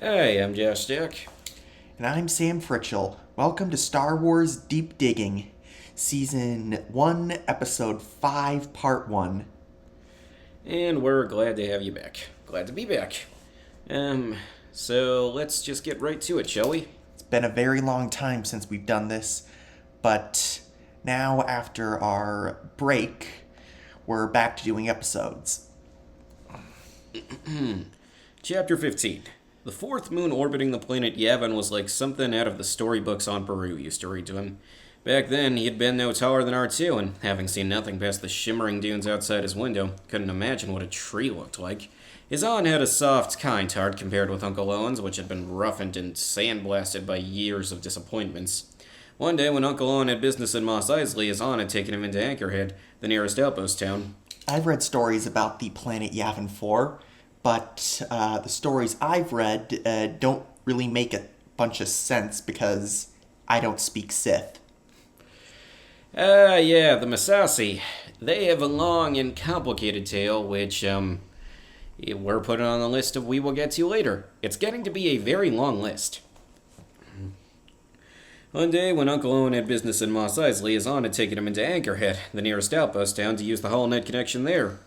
Hey, I'm Josh Jack. And I'm Sam Fritchell. Welcome to Star Wars Deep Digging, Season 1, Episode 5, Part 1. And we're glad to have you back. Glad to be back. So let's just get right to it, shall we? It's been a very long time since we've done this, but now, after our break, we're back to doing episodes. Chapter 15. The fourth moon orbiting the planet Yavin was like something out of the storybooks on Peru used to read to him. Back then, he had been no taller than R2, and having seen nothing past the shimmering dunes outside his window, couldn't imagine what a tree looked like. His aunt had a soft, kind heart compared with Uncle Owen's, which had been roughened and sandblasted by years of disappointments. One day, when Uncle Owen had business in Mos Eisley, his aunt had taken him into Anchorhead, the nearest outpost town. I've read stories about the planet Yavin 4, but the stories I've read don't really make a bunch of sense because I don't speak Sith. Yeah, the Masasi. They have a long and complicated tale, which, we're putting on the list of we will get to later. It's getting to be a very long list. One day, when Uncle Owen had business in Mos Eisley, his aunt had taken him into Anchorhead, the nearest outpost town, to use the Hull Net connection there.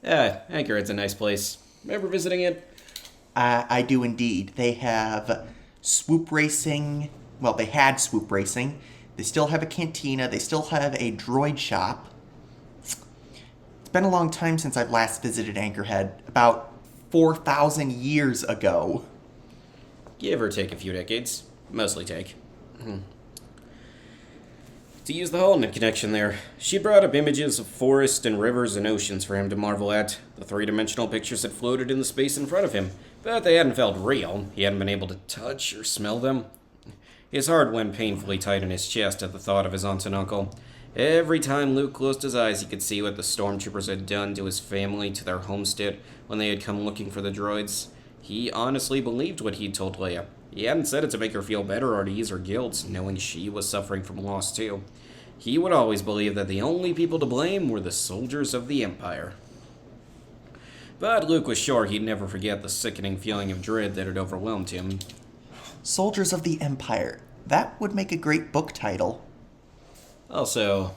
Anchorhead's a nice place. Remember visiting it? I do indeed. They have swoop racing. Well, they had swoop racing. They still have a cantina. They still have a droid shop. It's been a long time since I've last visited Anchorhead. About 4,000 years ago. Give or take a few decades. Mostly take. To use the Hull Net connection there, she brought up images of forests and rivers and oceans for him to marvel at. The three-dimensional pictures had floated in the space in front of him, but they hadn't felt real. He hadn't been able to touch or smell them. His heart went painfully tight in his chest at the thought of his aunt and uncle. Every time Luke closed his eyes, he could see what the stormtroopers had done to his family, to their homestead, when they had come looking for the droids. He honestly believed what he'd told Leia. He hadn't said it to make her feel better or to ease her guilt, knowing she was suffering from loss too. He would always believe that the only people to blame were the soldiers of the Empire. But Luke was sure he'd never forget the sickening feeling of dread that had overwhelmed him. Soldiers of the Empire. That would make a great book title. Also,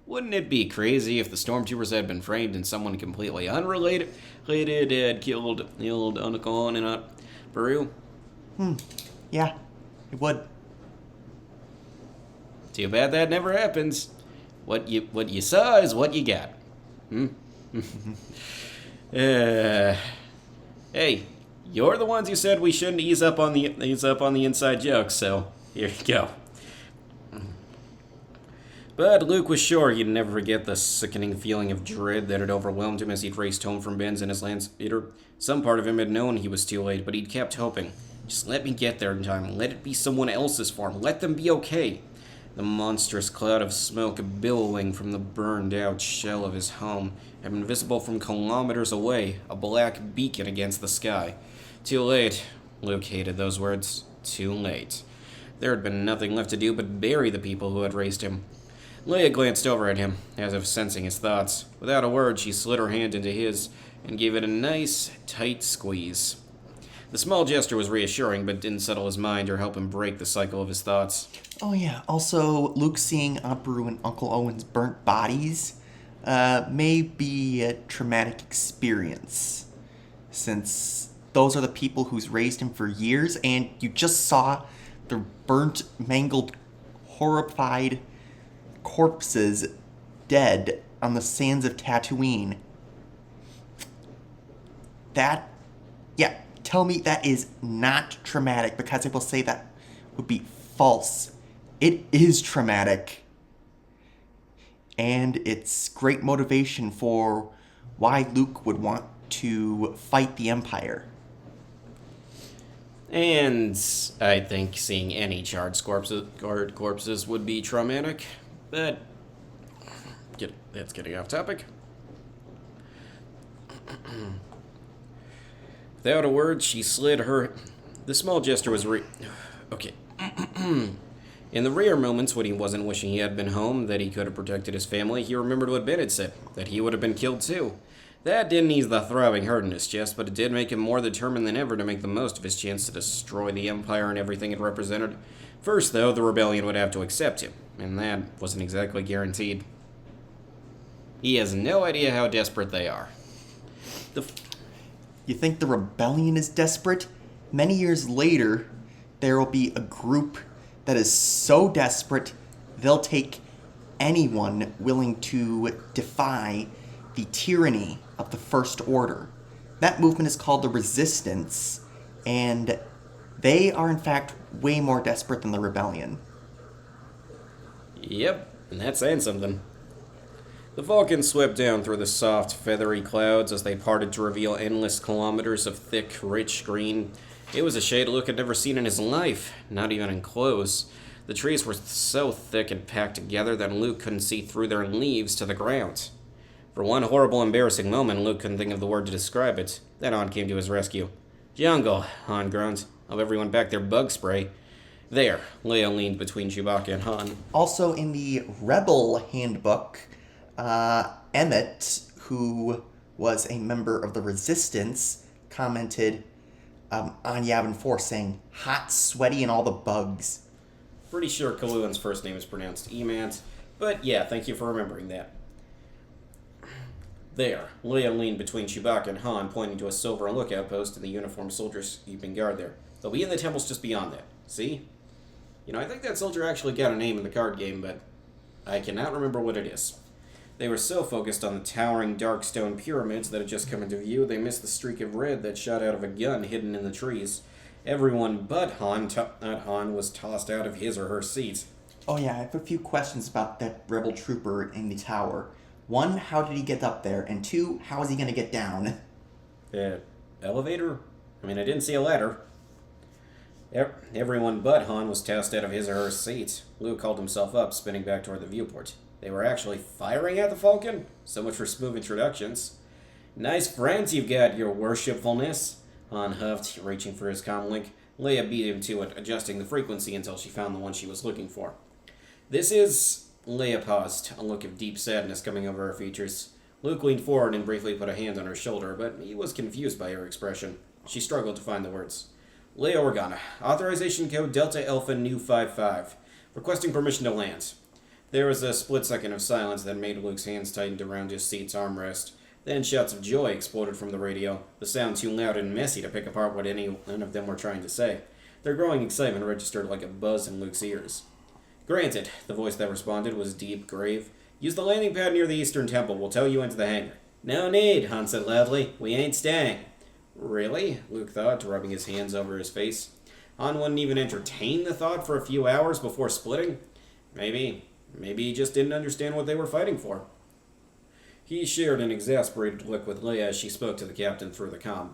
wouldn't it be crazy if the stormtroopers had been framed and someone completely unrelated had killed the old Uncle Owen in Peru? Yeah, it would. Too bad that never happens. What you saw is what you got. Hey, you're the ones who said we shouldn't ease up on the inside jokes, so here you go. But Luke was sure he'd never forget the sickening feeling of dread that had overwhelmed him as he'd raced home from Ben's in his land speeder. Some part of him had known he was too late, but he'd kept hoping. Just let me get there in time. Let it be someone else's farm. Let them be okay. The monstrous cloud of smoke billowing from the burned-out shell of his home had been visible from kilometers away, a black beacon against the sky. Too late. Luke hated those words. Too late. There had been nothing left to do but bury the people who had raised him. Leia glanced over at him, as if sensing his thoughts. Without a word, she slid her hand into his and gave it a nice, tight squeeze. The small gesture was reassuring, but didn't settle his mind or help him break the cycle of his thoughts. Oh yeah, also Luke seeing Aunt Beru and Uncle Owen's burnt bodies may be a traumatic experience, since those are the people who's raised him for years, and you just saw the burnt, mangled, horrified corpses dead on the sands of Tatooine. Tell me that is not traumatic, because I will say that would be false. It is traumatic. And it's great motivation for why Luke would want to fight the Empire. And I think seeing any charred corpses would be traumatic, but that's getting off topic. Without a word, she slid her... The small gesture was Okay. In the rare moments when he wasn't wishing he had been home, that he could have protected his family, he remembered what Ben had said, that he would have been killed too. That didn't ease the throbbing hurt in his chest, but it did make him more determined than ever to make the most of his chance to destroy the Empire and everything it represented. First, though, the rebellion would have to accept him, and that wasn't exactly guaranteed. He has no idea how desperate they are. You think the rebellion is desperate? Many years later, there will be a group that is so desperate they'll take anyone willing to defy the tyranny of the First Order. That movement is called the Resistance, and they are in fact way more desperate than the rebellion. Yep, and that's saying something. The Falcon swept down through the soft, feathery clouds as they parted to reveal endless kilometers of thick, rich green. It was a shade Luke had never seen in his life, not even in clothes. The trees were so thick and packed together that Luke couldn't see through their leaves to the ground. For one horrible, embarrassing moment, Luke couldn't think of the word to describe it. Then Han came to his rescue. "Jungle," Han groaned. "Hope everyone packed their bug spray." There, Leia leaned between Chewbacca and Han. Also in the Rebel Handbook, Emmett, who was a member of the Resistance, commented on Yavin 4 saying, "Hot, sweaty, and all the bugs." Pretty sure Kaluan's first name is pronounced Emant, but yeah, thank you for remembering that. There, Leia leaned between Chewbacca and Han, pointing to a silver lookout post and the uniformed soldiers keeping guard there. They'll be in the temples just beyond that. See? You know, I think that soldier actually got a name in the card game, but I cannot remember what it is. They were so focused on the towering dark stone pyramids that had just come into view, they missed the streak of red that shot out of a gun hidden in the trees. Everyone but Han, not Han, was tossed out of his or her seat. Oh yeah, I have a few questions about that rebel trooper in the tower. One, how did he get up there? And two, how is he going to get down? The elevator? I mean, I didn't see a ladder. Everyone but Han was tossed out of his or her seat. Luke called himself up, spinning back toward the viewport. They were actually firing at the Falcon? So much for smooth introductions. "Nice friends you've got, your worshipfulness," Han huffed, reaching for his comlink. Leia beat him to it, adjusting the frequency until she found the one she was looking for. "This is..." Leia paused, a look of deep sadness coming over her features. Luke leaned forward and briefly put a hand on her shoulder, but he was confused by her expression. She struggled to find the words. "Leia Organa, authorization code Delta Alpha Nu 55, requesting permission to land." There was a split second of silence that made Luke's hands tighten around his seat's armrest. Then shouts of joy exploded from the radio, the sound too loud and messy to pick apart what any one of them were trying to say. Their growing excitement registered like a buzz in Luke's ears. "Granted," the voice that responded was deep, grave. "Use the landing pad near the Eastern Temple. We'll tow you into the hangar." "No need," Han said loudly. "We ain't staying." Really? Luke thought, rubbing his hands over his face. Han wouldn't even entertain the thought for a few hours before splitting? Maybe he just didn't understand what they were fighting for. He shared an exasperated look with Leia as she spoke to the captain through the comm.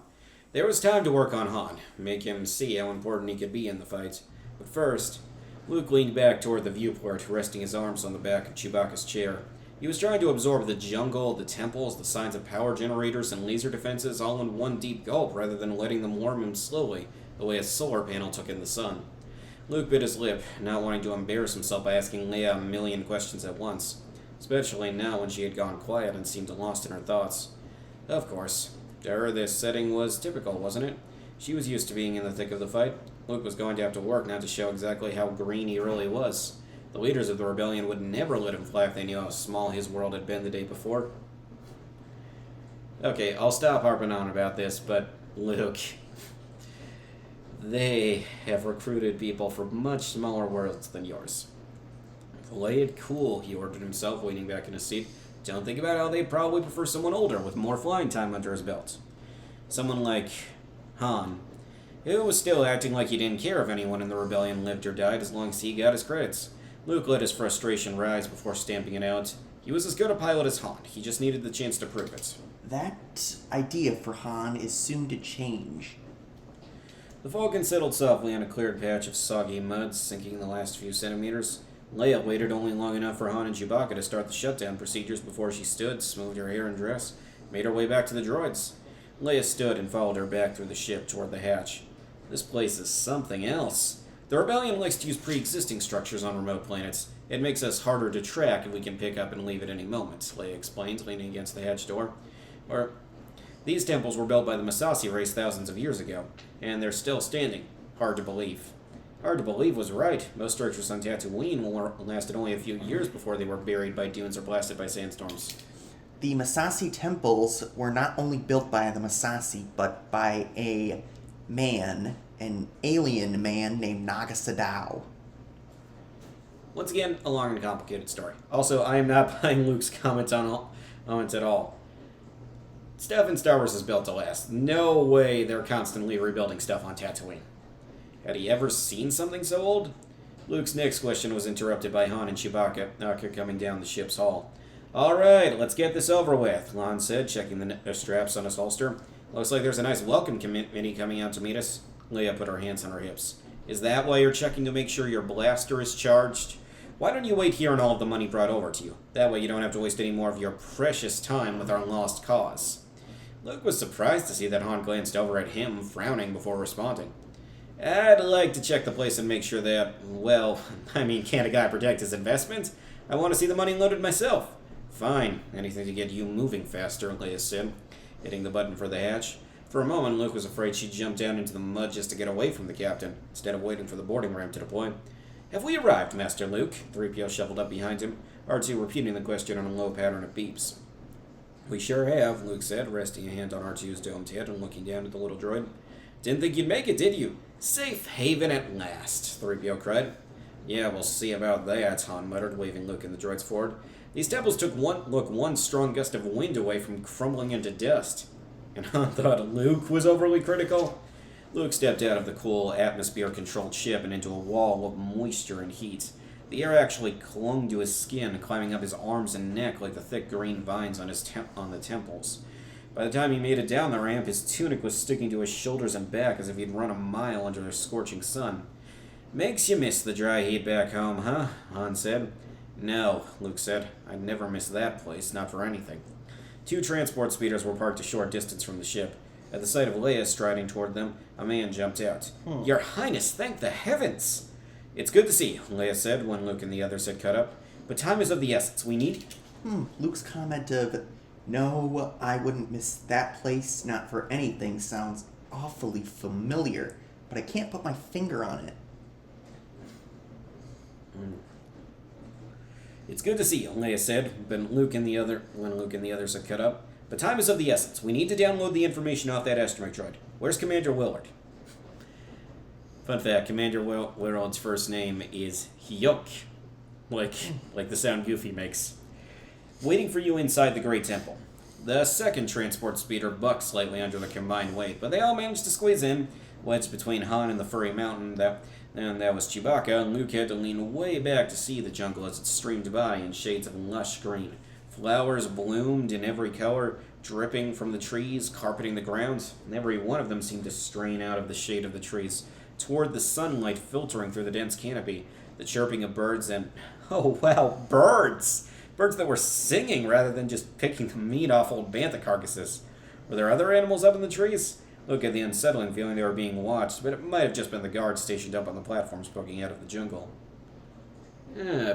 There was time to work on Han, make him see how important he could be in the fight. But first, Luke leaned back toward the viewport, resting his arms on the back of Chewbacca's chair. He was trying to absorb the jungle, the temples, the signs of power generators, and laser defenses all in one deep gulp rather than letting them warm him slowly, the way a solar panel took in the sun. Luke bit his lip, not wanting to embarrass himself by asking Leia a million questions at once, especially now when she had gone quiet and seemed lost in her thoughts. Of course, to her this setting was typical, wasn't it? She was used to being in the thick of the fight. Luke was going to have to work now to show exactly how green he really was. The leaders of the rebellion would never let him fly if they knew how small his world had been the day before. Okay, I'll stop harping on about this, but Luke... They have recruited people from much smaller worlds than yours. Play it cool, he ordered himself, leaning back in his seat. Don't think about how they probably prefer someone older with more flying time under his belt. Someone like Han, who was still acting like he didn't care if anyone in the rebellion lived or died as long as he got his credits. Luke let his frustration rise before stamping it out. He was as good a pilot as Han. He just needed the chance to prove it. That idea for Han is soon to change. The Falcon settled softly on a cleared patch of soggy mud, sinking the last few centimeters. Leia waited only long enough for Han and Chewbacca to start the shutdown procedures before she stood, smoothed her hair and dress, made her way back to the droids. Leia stood and followed her back through the ship toward the hatch. This place is something else. The Rebellion likes to use pre-existing structures on remote planets. It makes us harder to track if we can pick up and leave at any moment, Leia explained, leaning against the hatch door. Or these temples were built by the Masashi race thousands of years ago, and they're still standing. Hard to believe. Hard to believe was right. Most structures on Tatooine lasted only a few years before they were buried by dunes or blasted by sandstorms. The Masashi temples were not only built by the Masashi, but by a man, an alien man named Naga Sadao. Once again, a long and complicated story. Also, I am not buying Luke's comments at all. Stuff in Star Wars is built to last. No way they're constantly rebuilding stuff on Tatooine. Had he ever seen something so old? Luke's next question was interrupted by Han and Chewbacca coming down the ship's hull. Alright, let's get this over with, Han said, checking the straps on his holster. Looks like there's a nice welcome committee coming out to meet us. Leia put her hands on her hips. Is that why you're checking to make sure your blaster is charged? Why don't you wait here and all of the money brought over to you? That way you don't have to waste any more of your precious time with our lost cause. Luke was surprised to see that Han glanced over at him, frowning before responding. I'd like to check the place and make sure that, well, can't a guy protect his investment? I want to see the money loaded myself. Fine, anything to get you moving faster, Leia said, hitting the button for the hatch. For a moment, Luke was afraid she'd jump down into the mud just to get away from the captain, instead of waiting for the boarding ramp to deploy. Have we arrived, Master Luke? 3PO shuffled up behind him, R2 repeating the question on a low pattern of beeps. We sure have, Luke said, resting a hand on R2's domed head and looking down at the little droid. Didn't think you'd make it, did you? Safe haven at last, 3PO cried. Yeah, we'll see about that, Han muttered, waving Luke and the droids forward. These temples took one strong gust of wind away from crumbling into dust. And Han thought Luke was overly critical. Luke stepped out of the cool, atmosphere-controlled ship and into a wall of moisture and heat. The air actually clung to his skin, climbing up his arms and neck like the thick green vines on on the temples. By the time he made it down the ramp, his tunic was sticking to his shoulders and back as if he'd run a mile under the scorching sun. Makes you miss the dry heat back home, huh? Han said. No, Luke said. I'd never miss that place, not for anything. 2 transport speeders were parked a short distance from the ship. At the sight of Leia striding toward them, a man jumped out. Your Highness, thank the heavens! It's good to see you, Leia said when Luke and the others had cut up. But time is of the essence. We need... Luke's comment of, no, I wouldn't miss that place, not for anything, sounds awfully familiar, but I can't put my finger on it. It's good to see you, Leia said, when Luke and the others had cut up. But time is of the essence. We need to download the information off that astromech droid. Where's Commander Willard? Fun fact, Commander Willard's first name is Hyuk. Like the sound Goofy makes. Waiting for you inside the Great Temple. The second transport speeder bucked slightly under the combined weight, but they all managed to squeeze in, wedged between Han and the furry mountain that was Chewbacca, and Luke had to lean way back to see the jungle as it streamed by in shades of lush green. Flowers bloomed in every color, dripping from the trees, carpeting the ground, and every one of them seemed to strain out of the shade of the trees, toward the sunlight filtering through the dense canopy, the chirping of birds, and, oh wow, birds! Birds that were singing rather than just picking the meat off old bantha carcasses. Were there other animals up in the trees? Luke had the unsettling feeling they were being watched, but it might have just been the guards stationed up on the platforms poking out of the jungle.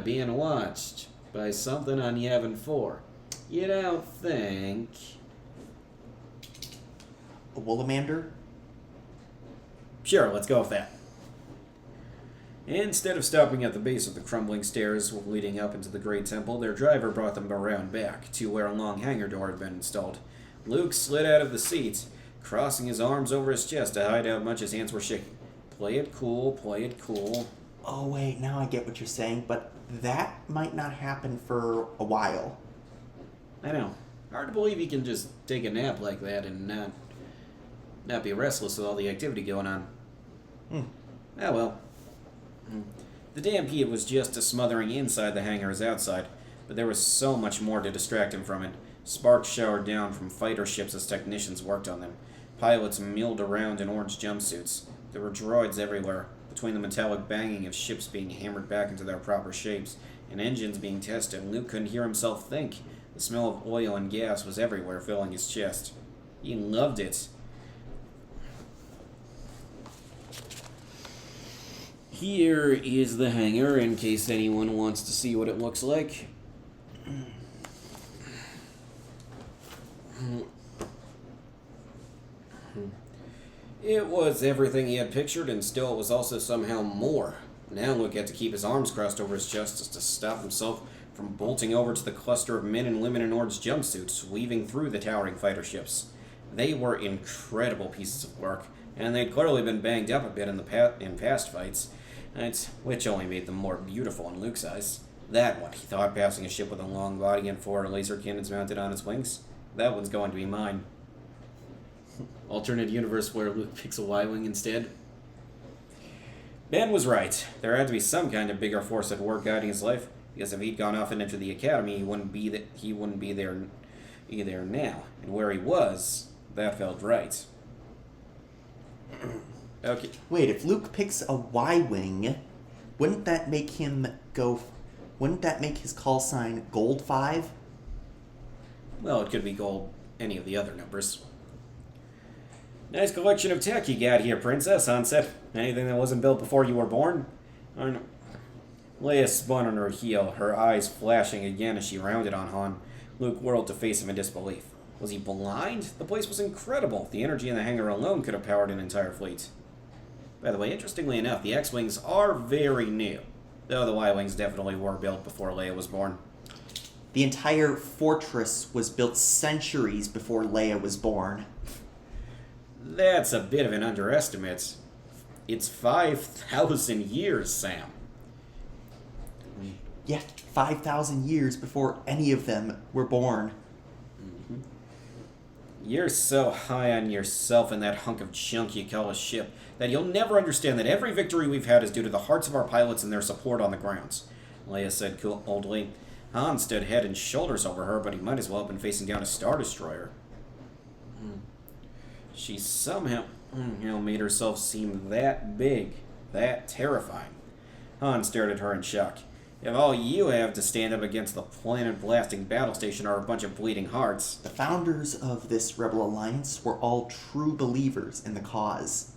Being watched by something on Yavin 4. You don't think... A Woolamander? Sure, let's go with that. Instead of stopping at the base of the crumbling stairs leading up into the Great Temple, their driver brought them around back to where a long hangar door had been installed. Luke slid out of the seat, crossing his arms over his chest to hide how much his hands were shaking. Play it cool, play it cool. Oh wait, now I get what you're saying, but that might not happen for a while. I know. Hard to believe you can just take a nap like that and not be restless with all the activity going on. Ah well. The damn heat was just as smothering inside the hangar as outside, but there was so much more to distract him from it. Sparks showered down from fighter ships as technicians worked on them. Pilots milled around in orange jumpsuits. There were droids everywhere, between the metallic banging of ships being hammered back into their proper shapes, and engines being tested. Luke couldn't hear himself think. The smell of oil and gas was everywhere, filling his chest. He loved it. Here is the hangar, in case anyone wants to see what it looks like. It was everything he had pictured, and still it was also somehow more. Now Luke had to keep his arms crossed over his chest just to stop himself from bolting over to the cluster of men and women in orange jumpsuits, weaving through the towering fighter ships. They were incredible pieces of work, and they'd clearly been banged up a bit in past fights, which only made them more beautiful in Luke's eyes. That one, he thought, passing a ship with a long body and 4 laser cannons mounted on its wings. That one's going to be mine. Alternate universe where Luke picks a Y-Wing instead. Ben was right. There had to be some kind of bigger force at work guiding his life, because if he'd gone off and entered the academy, he wouldn't be there now. And where he was, that felt right. Okay. Wait, if Luke picks a Y-Wing, wouldn't that make his call sign Gold 5? Well, it could be gold, any of the other numbers. Nice collection of tech you got here, Princess, Han said. Anything that wasn't built before you were born? Leia spun on her heel, her eyes flashing again as she rounded on Han. Luke whirled to face him in disbelief. Was he blind? The place was incredible. The energy in the hangar alone could have powered an entire fleet. By the way, interestingly enough, the X-Wings are very new, though the Y-Wings definitely were built before Leia was born. The entire fortress was built centuries before Leia was born. That's a bit of an underestimate. It's 5,000 years, Sam. Yeah, 5,000 years before any of them were born. Mm-hmm. You're so high on yourself and that hunk of junk you call a ship that you'll never understand that every victory we've had is due to the hearts of our pilots and their support on the grounds, Leia said coldly. Han stood head and shoulders over her, but he might as well have been facing down a Star Destroyer. She somehow made herself seem that big, that terrifying. Han stared at her in shock. If all you have to stand up against the planet-blasting battle station are a bunch of bleeding hearts... The founders of this rebel alliance were all true believers in the cause.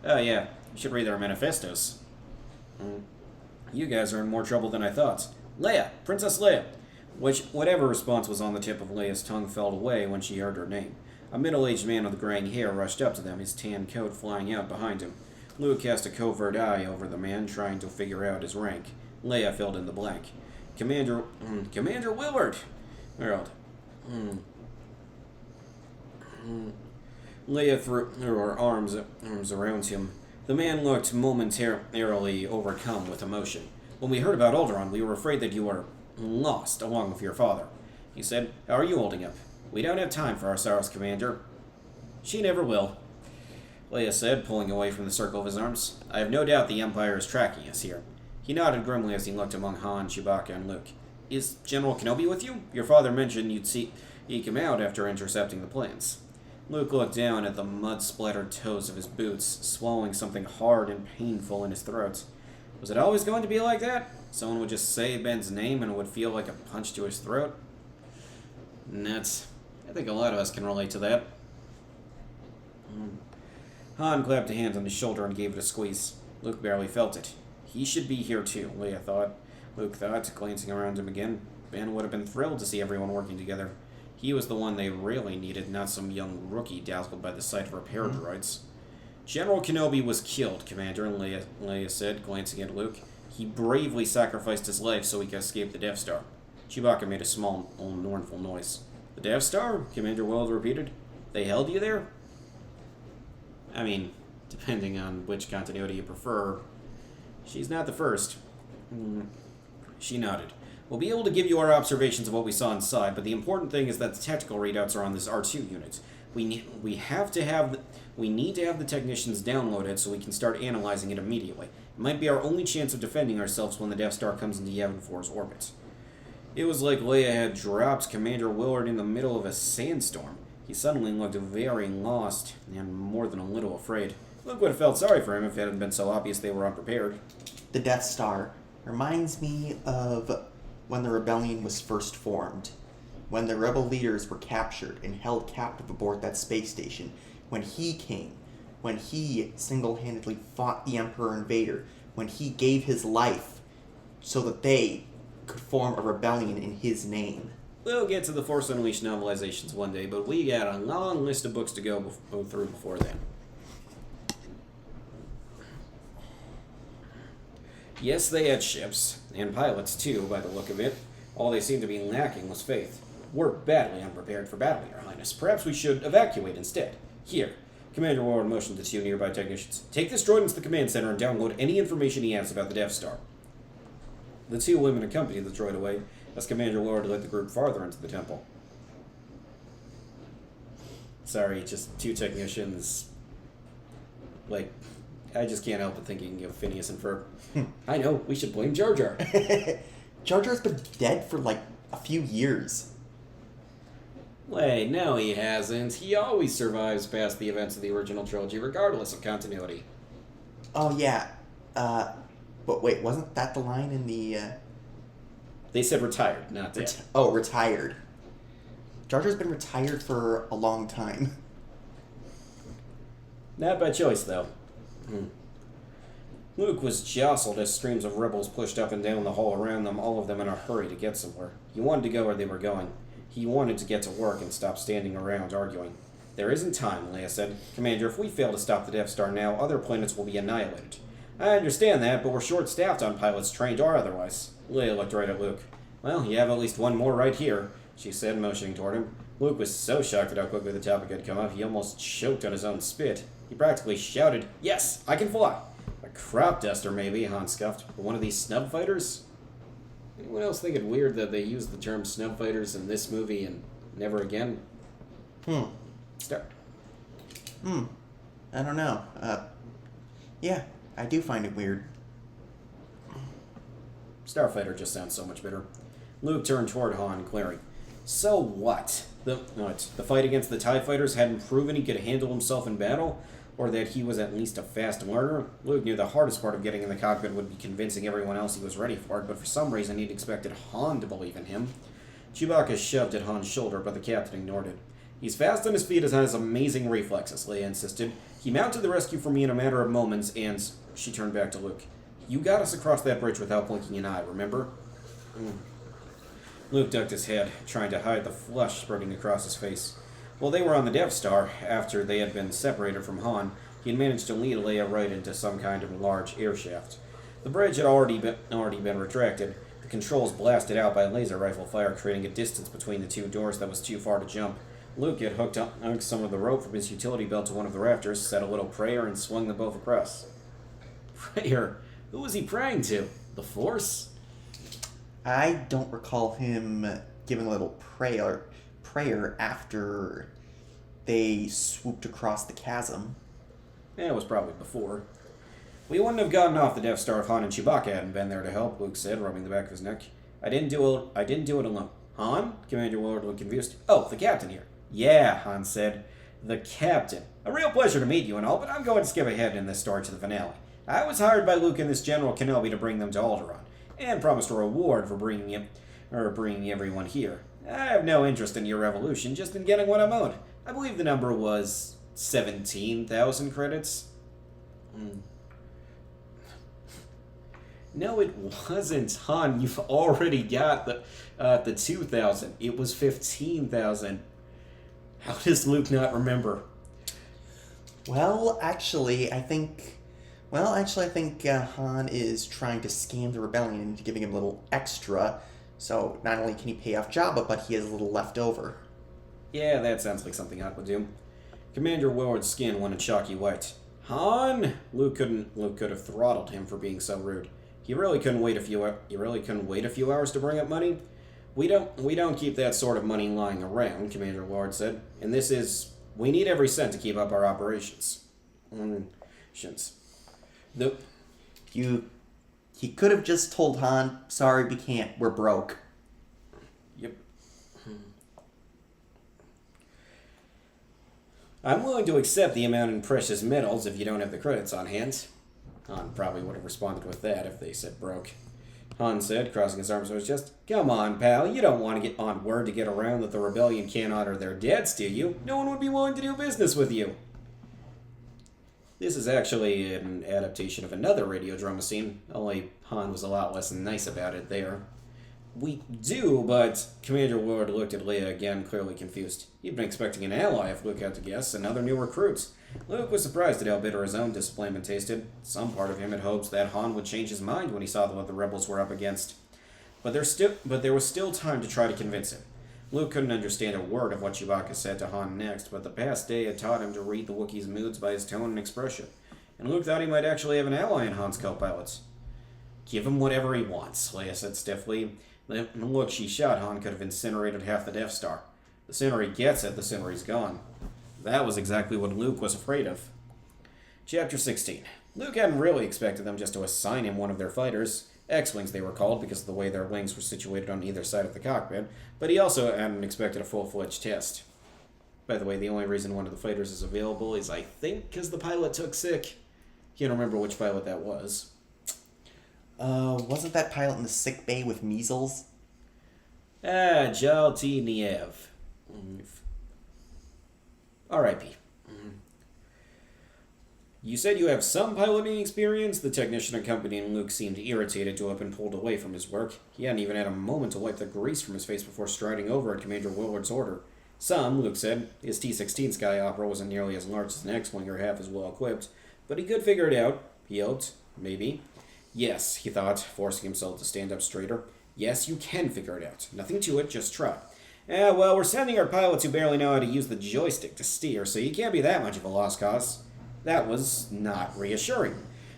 Oh yeah, you should read their manifestos. You guys are in more trouble than I thought. Leia! Princess Leia! Whatever response was on the tip of Leia's tongue fell away when she heard her name. A middle-aged man with graying hair rushed up to them, his tan coat flying out behind him. Luke cast a covert eye over the man, trying to figure out his rank. Leia filled in the blank. Commander Willard! Harold. Leia threw her arms around him. The man looked momentarily overcome with emotion. When we heard about Alderaan, we were afraid that you were lost, along with your father. He said, "How are you holding up?" "We don't have time for our sorrows, Commander." "She never will," Leia said, pulling away from the circle of his arms. "I have no doubt the Empire is tracking us here." He nodded grimly as he looked among Han, Chewbacca, and Luke. "Is General Kenobi with you? Your father mentioned you'd eke him out after intercepting the plans." Luke looked down at the mud-splattered toes of his boots, swallowing something hard and painful in his throat. Was it always going to be like that? Someone would just say Ben's name and it would feel like a punch to his throat? Nuts. I think a lot of us can relate to that. Han clapped a hand on his shoulder and gave it a squeeze. Luke barely felt it. He should be here too, Luke thought, glancing around him again. Ben would have been thrilled to see everyone working together. He was the one they really needed, not some young rookie dazzled by the sight of repair droids. General Kenobi was killed, Commander, Leia said, glancing at Luke. He bravely sacrificed his life so he could escape the Death Star. Chewbacca made a small, mournful noise. The Death Star? Commander Willard repeated. They held you there? I mean, depending on which continuity you prefer. She's not the first. She nodded. We'll be able to give you our observations of what we saw inside, but the important thing is that the technical readouts are on this R2 unit. We need to have the technicians downloaded so we can start analyzing it immediately. It might be our only chance of defending ourselves when the Death Star comes into Yavin 4's orbit. It was like Leia had dropped Commander Willard in the middle of a sandstorm. He suddenly looked very lost and more than a little afraid. Luke would have felt sorry for him if it hadn't been so obvious they were unprepared. The Death Star reminds me of when the rebellion was first formed, when the rebel leaders were captured and held captive aboard that space station, when he came, when he single-handedly fought the Emperor and Vader, when he gave his life so that they could form a rebellion in his name. We'll get to the Force Unleashed novelizations one day, but we got a long list of books to go through before then. Yes, they had ships, and pilots too, by the look of it. All they seemed to be lacking was faith. We're badly unprepared for battle, Your Highness. Perhaps we should evacuate instead. Here, Commander Ward motioned to 2 nearby technicians. Take this droid into the command center and download any information he has about the Death Star. The 2 women accompanied the droid away, as Commander Lord led the group farther into the temple. Sorry, just 2 technicians. I just can't help but thinking of Phineas and Ferb. I know, we should blame Jar Jar. Jar Jar's been dead for a few years. Wait, no he hasn't. He always survives past the events of the original trilogy, regardless of continuity. Oh, yeah. But wait, wasn't that the line in the... They said retired, not dead. Retired. Jar Jar's been retired for a long time. Not by choice, though. Luke was jostled as streams of rebels pushed up and down the hall around them, all of them in a hurry to get somewhere. He wanted to go where they were going. He wanted to get to work and stop standing around arguing. There isn't time, Leia said. Commander, if we fail to stop the Death Star now, other planets will be annihilated. I understand that, but we're short-staffed on pilots trained or otherwise. Leia looked right at Luke. Well, you have at least one more right here, she said, motioning toward him. Luke was so shocked at how quickly the topic had come up, he almost choked on his own spit. He practically shouted, "Yes, I can fly!" A crop duster, maybe, Han scuffed. But one of these snub fighters? Anyone else think it weird that they used the term snub fighters in this movie and never again? Start. I don't know. Yeah, I do find it weird. Starfighter just sounds so much better. Luke turned toward Han, glaring. So what? The fight against the TIE fighters hadn't proven he could handle himself in battle? Or that he was at least a fast learner? Luke knew the hardest part of getting in the cockpit would be convincing everyone else he was ready for it, but for some reason he'd expected Han to believe in him. Chewbacca shoved at Han's shoulder, but the captain ignored it. He's fast on his feet and has amazing reflexes, Leia insisted. He mounted the rescue for me in a matter of moments, and... She turned back to Luke. You got us across that bridge without blinking an eye, remember? Luke ducked his head, trying to hide the flush spreading across his face. While they were on the Death Star, after they had been separated from Han, he had managed to lead Leia right into some kind of large air shaft. The bridge had already been retracted, the controls blasted out by laser rifle fire, creating a distance between the 2 doors that was too far to jump. Luke had hooked some of the rope from his utility belt to one of the rafters, said a little prayer, and swung them both across. Prayer? Who was he praying to? The Force? I don't recall him giving a little prayer after they swooped across the chasm. Yeah, it was probably before. We wouldn't have gotten off the Death Star if Han and Chewbacca hadn't been there to help, Luke said, rubbing the back of his neck. I didn't do it alone. Han? Commander Willard looked confused. Oh, the captain here. Yeah, Han said. The captain. A real pleasure to meet you and all, but I'm going to skip ahead in this story to the finale. I was hired by Luke and this General Kenobi to bring them to Alderaan, and promised a reward for bringing everyone here. I have no interest in your revolution, just in getting what I'm owed. I believe the number was 17,000 credits. No, it wasn't, Han. You've already got the 2,000. It was 15,000. How does Luke not remember? Well, actually, I think Han is trying to scam the rebellion into giving him a little extra. So not only can he pay off Jabba, but he has a little left over. Yeah, that sounds like something Han would do. Commander Willard's skin went a chalky white. Han! Luke could have throttled him for being so rude. He really couldn't wait a few hours to bring up money. We don't keep that sort of money lying around, Commander Willard said. And we need every cent to keep up our operations. He could have just told Han, sorry, we can't, we're broke. Yep. I'm willing to accept the amount in precious metals if you don't have the credits on hand. Han probably would have responded with that if they said broke. Han said, crossing his arms on his chest. Come on, pal, you don't want to get on word to get around that the rebellion can't honor their debts, do you? No one would be willing to do business with you. This is actually an adaptation of another radio drama scene, only Han was a lot less nice about it there. We do, but Commander Willard looked at Leia again, clearly confused. He'd been expecting an ally, if Luke had to guess, another new recruit. Luke was surprised at how bitter his own disappointment tasted. Some part of him had hoped that Han would change his mind when he saw what the rebels were up against. But there was still time to try to convince him. Luke couldn't understand a word of what Chewbacca said to Han next, but the past day had taught him to read the Wookiee's moods by his tone and expression. And Luke thought he might actually have an ally in Han's co-pilots. Give him whatever he wants, Leia said stiffly. The look she shot Han could have incinerated half the Death Star. The sooner he gets it, the sooner he's gone. That was exactly what Luke was afraid of. Chapter 16. Luke hadn't really expected them just to assign him one of their fighters. X-Wings they were called because of the way their wings were situated on either side of the cockpit, but he also hadn't expected a full-fledged test. By the way, the only reason one of the fighters is available is, I think, because the pilot took sick. Can't remember which pilot that was. Wasn't that pilot in the sick bay with measles? Jal T. Niev. R.I.P. You said you have some piloting experience? The technician accompanying Luke seemed irritated to have been pulled away from his work. He hadn't even had a moment to wipe the grease from his face before striding over at Commander Willard's order. Some, Luke said. His T-16 Sky Opera wasn't nearly as large as an X-Wing or half as well equipped, but he could figure it out. He hoped. Maybe. Yes, he thought, forcing himself to stand up straighter. Yes, you can figure it out. Nothing to it, just try. Well, we're sending our pilots who barely know how to use the joystick to steer, so you can't be that much of a lost cause. That was not reassuring.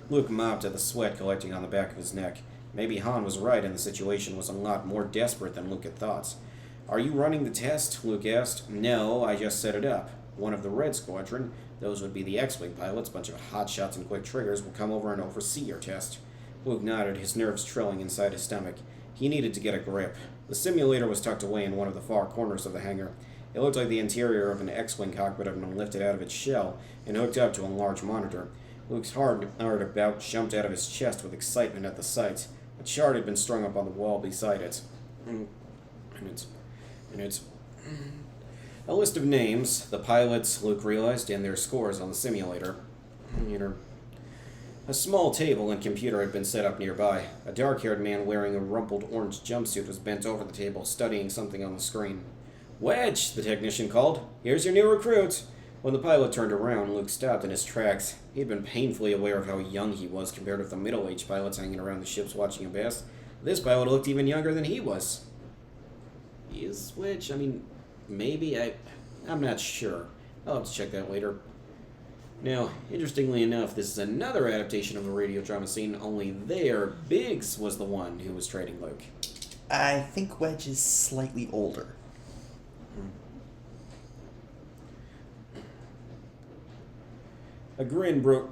Luke mopped at the sweat collecting on the back of his neck. Maybe Han was right and the situation was a lot more desperate than Luke had thought. Are you running the test? Luke asked. No, I just set it up. One of the Red Squadron, those would be the X-Wing pilots, bunch of hotshots and quick triggers, will come over and oversee your test. Luke nodded, his nerves trilling inside his stomach. He needed to get a grip. The simulator was tucked away in one of the far corners of the hangar. It looked like the interior of an X-Wing cockpit had been lifted out of its shell and hooked up to a large monitor. Luke's heart about jumped out of his chest with excitement at the sight. A chart had been strung up on the wall beside it. And it's a list of names, the pilots, Luke realized, and their scores on the simulator. A small table and computer had been set up nearby. A dark-haired man wearing a rumpled orange jumpsuit was bent over the table, studying something on the screen. Wedge, the technician called. Here's your new recruit. When the pilot turned around, Luke stopped in his tracks. He had been painfully aware of how young he was compared with the middle-aged pilots hanging around the ships watching him pass. This pilot looked even younger than he was. Is Wedge? Maybe. I'm not sure. I'll have to check that later. Now, interestingly enough, this is another adaptation of a radio drama scene, only there, Biggs was the one who was trading Luke. I think Wedge is slightly older. A grin broke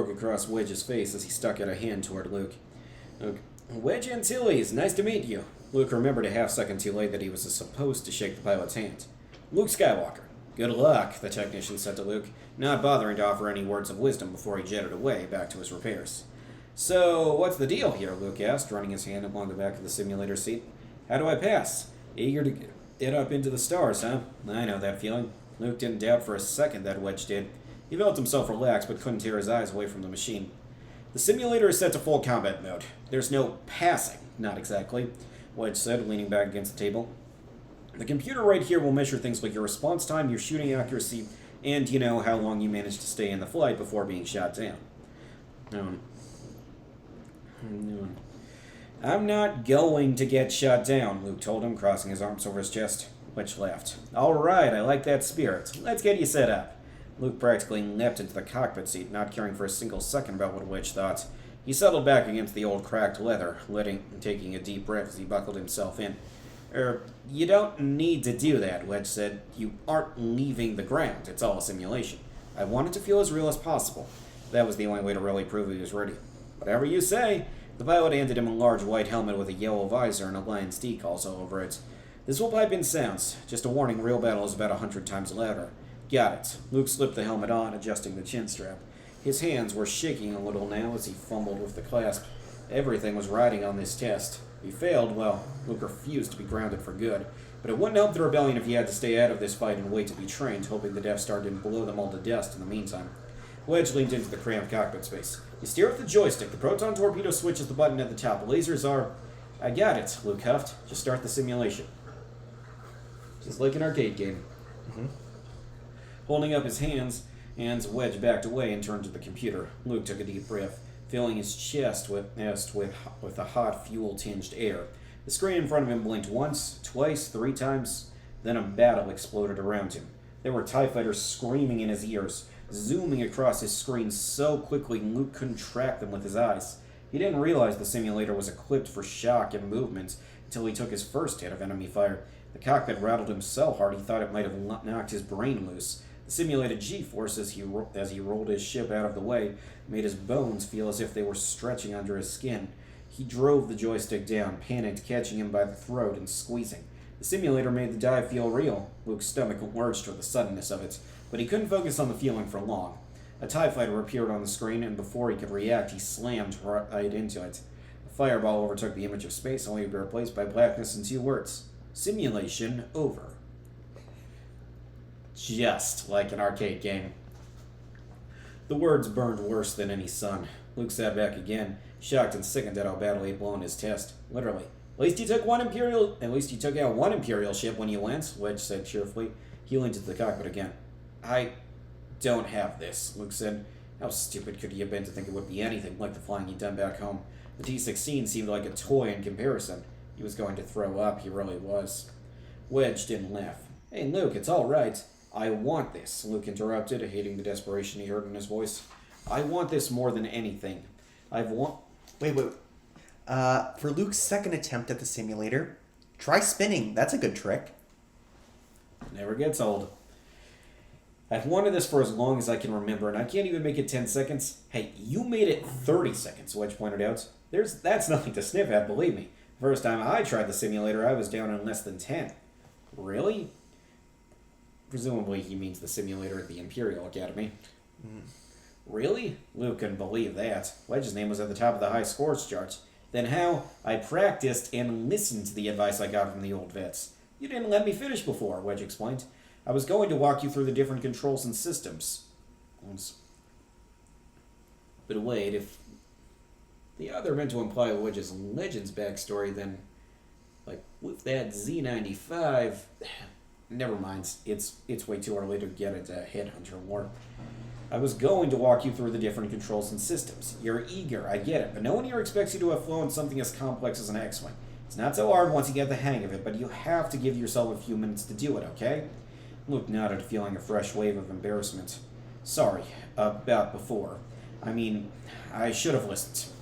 across Wedge's face as he stuck out a hand toward Luke. Wedge Antilles, nice to meet you. Luke remembered a half-second too late that he was supposed to shake the pilot's hand. Luke Skywalker. Good luck, the technician said to Luke, not bothering to offer any words of wisdom before he jetted away back to his repairs. So, what's the deal here? Luke asked, running his hand along the back of the simulator seat. How do I pass? Eager to get up into the stars, huh? I know that feeling. Luke didn't doubt for a second that Wedge did. He felt himself relax, but couldn't tear his eyes away from the machine. The simulator is set to full combat mode. There's no passing, not exactly, Wedge said, leaning back against the table. The computer right here will measure things like your response time, your shooting accuracy, and, how long you manage to stay in the flight before being shot down. I'm not going to get shot down, Luke told him, crossing his arms over his chest. Wedge laughed. All right, I like that spirit. Let's get you set up. Luke practically leapt into the cockpit seat, not caring for a single second about what Wedge thought. He settled back against the old cracked leather, taking a deep breath as he buckled himself in. You don't need to do that, Wedge said. You aren't leaving the ground. It's all a simulation. I want it to feel as real as possible. That was the only way to really prove he was ready. Whatever you say. The pilot handed him a large white helmet with a yellow visor and a lion's decals all over it. This will pipe in sounds. Just a warning, real battle is about 100 times louder. Got it. Luke slipped the helmet on, adjusting the chin strap. His hands were shaking a little now as he fumbled with the clasp. Everything was riding on this test. If he failed, well, Luke refused to be grounded for good. But it wouldn't help the rebellion if he had to stay out of this fight and wait to be trained, hoping the Death Star didn't blow them all to dust in the meantime. Wedge leaned into the cramped cockpit space. You steer with the joystick. The proton torpedo switch is the button at the top. The lasers are... I got it, Luke huffed. Just start the simulation. Just like an arcade game. Mm-hmm. Holding up his hands, Wedge backed away and turned to the computer. Luke took a deep breath, filling his chest with a hot, fuel-tinged air. The screen in front of him blinked once, twice, 3 times. Then a battle exploded around him. There were TIE fighters screaming in his ears, zooming across his screen so quickly Luke couldn't track them with his eyes. He didn't realize the simulator was equipped for shock and movement until he took his first hit of enemy fire. The cockpit rattled him so hard he thought it might have knocked his brain loose. The simulated G-force as he rolled his ship out of the way made his bones feel as if they were stretching under his skin. He drove the joystick down, panicked, catching him by the throat and squeezing. The simulator made the dive feel real. Luke's stomach lurched with the suddenness of it, but he couldn't focus on the feeling for long. A TIE fighter appeared on the screen, and before he could react, he slammed right into it. A fireball overtook the image of space, only to be replaced by blackness and 2 words. Simulation over. Just like an arcade game. The words burned worse than any sun. Luke sat back again, shocked and sickened at how badly he'd blown his test. Literally. At least you took out one Imperial ship when you went, Wedge said cheerfully. He leaned into the cockpit again. I don't have this, Luke said. How stupid could he have been to think it would be anything like the flying he'd done back home? The T-16 seemed like a toy in comparison. He was going to throw up, he really was. Wedge didn't laugh. Hey, Luke, it's all right. I want this, Luke interrupted, hating the desperation he heard in his voice. I want this more than anything. Wait. For Luke's second attempt at the simulator, try spinning. That's a good trick. Never gets old. I've wanted this for as long as I can remember, and I can't even make it 10 seconds. Hey, you made it 30 seconds, Wedge pointed out. That's nothing to sniff at, believe me. First time I tried the simulator, I was down in less than 10. Really? Presumably he means the simulator at the Imperial Academy. Really? Luke couldn't believe that. Wedge's name was at the top of the high scores charts. Then how? I practiced and listened to the advice I got from the old vets. You didn't let me finish before, Wedge explained. I was going to walk you through the different controls and systems. But wait, if the other meant to imply Wedge's Legends backstory, then, like, with that Z95... Never mind. It's way too early to get into Headhunter lore. I was going to walk you through the different controls and systems. You're eager, I get it, but no one here expects you to have flown something as complex as an X-Wing. It's not so hard once you get the hang of it, but you have to give yourself a few minutes to do it, okay? Luke nodded, feeling a fresh wave of embarrassment. Sorry, about before. I mean, I should have listened.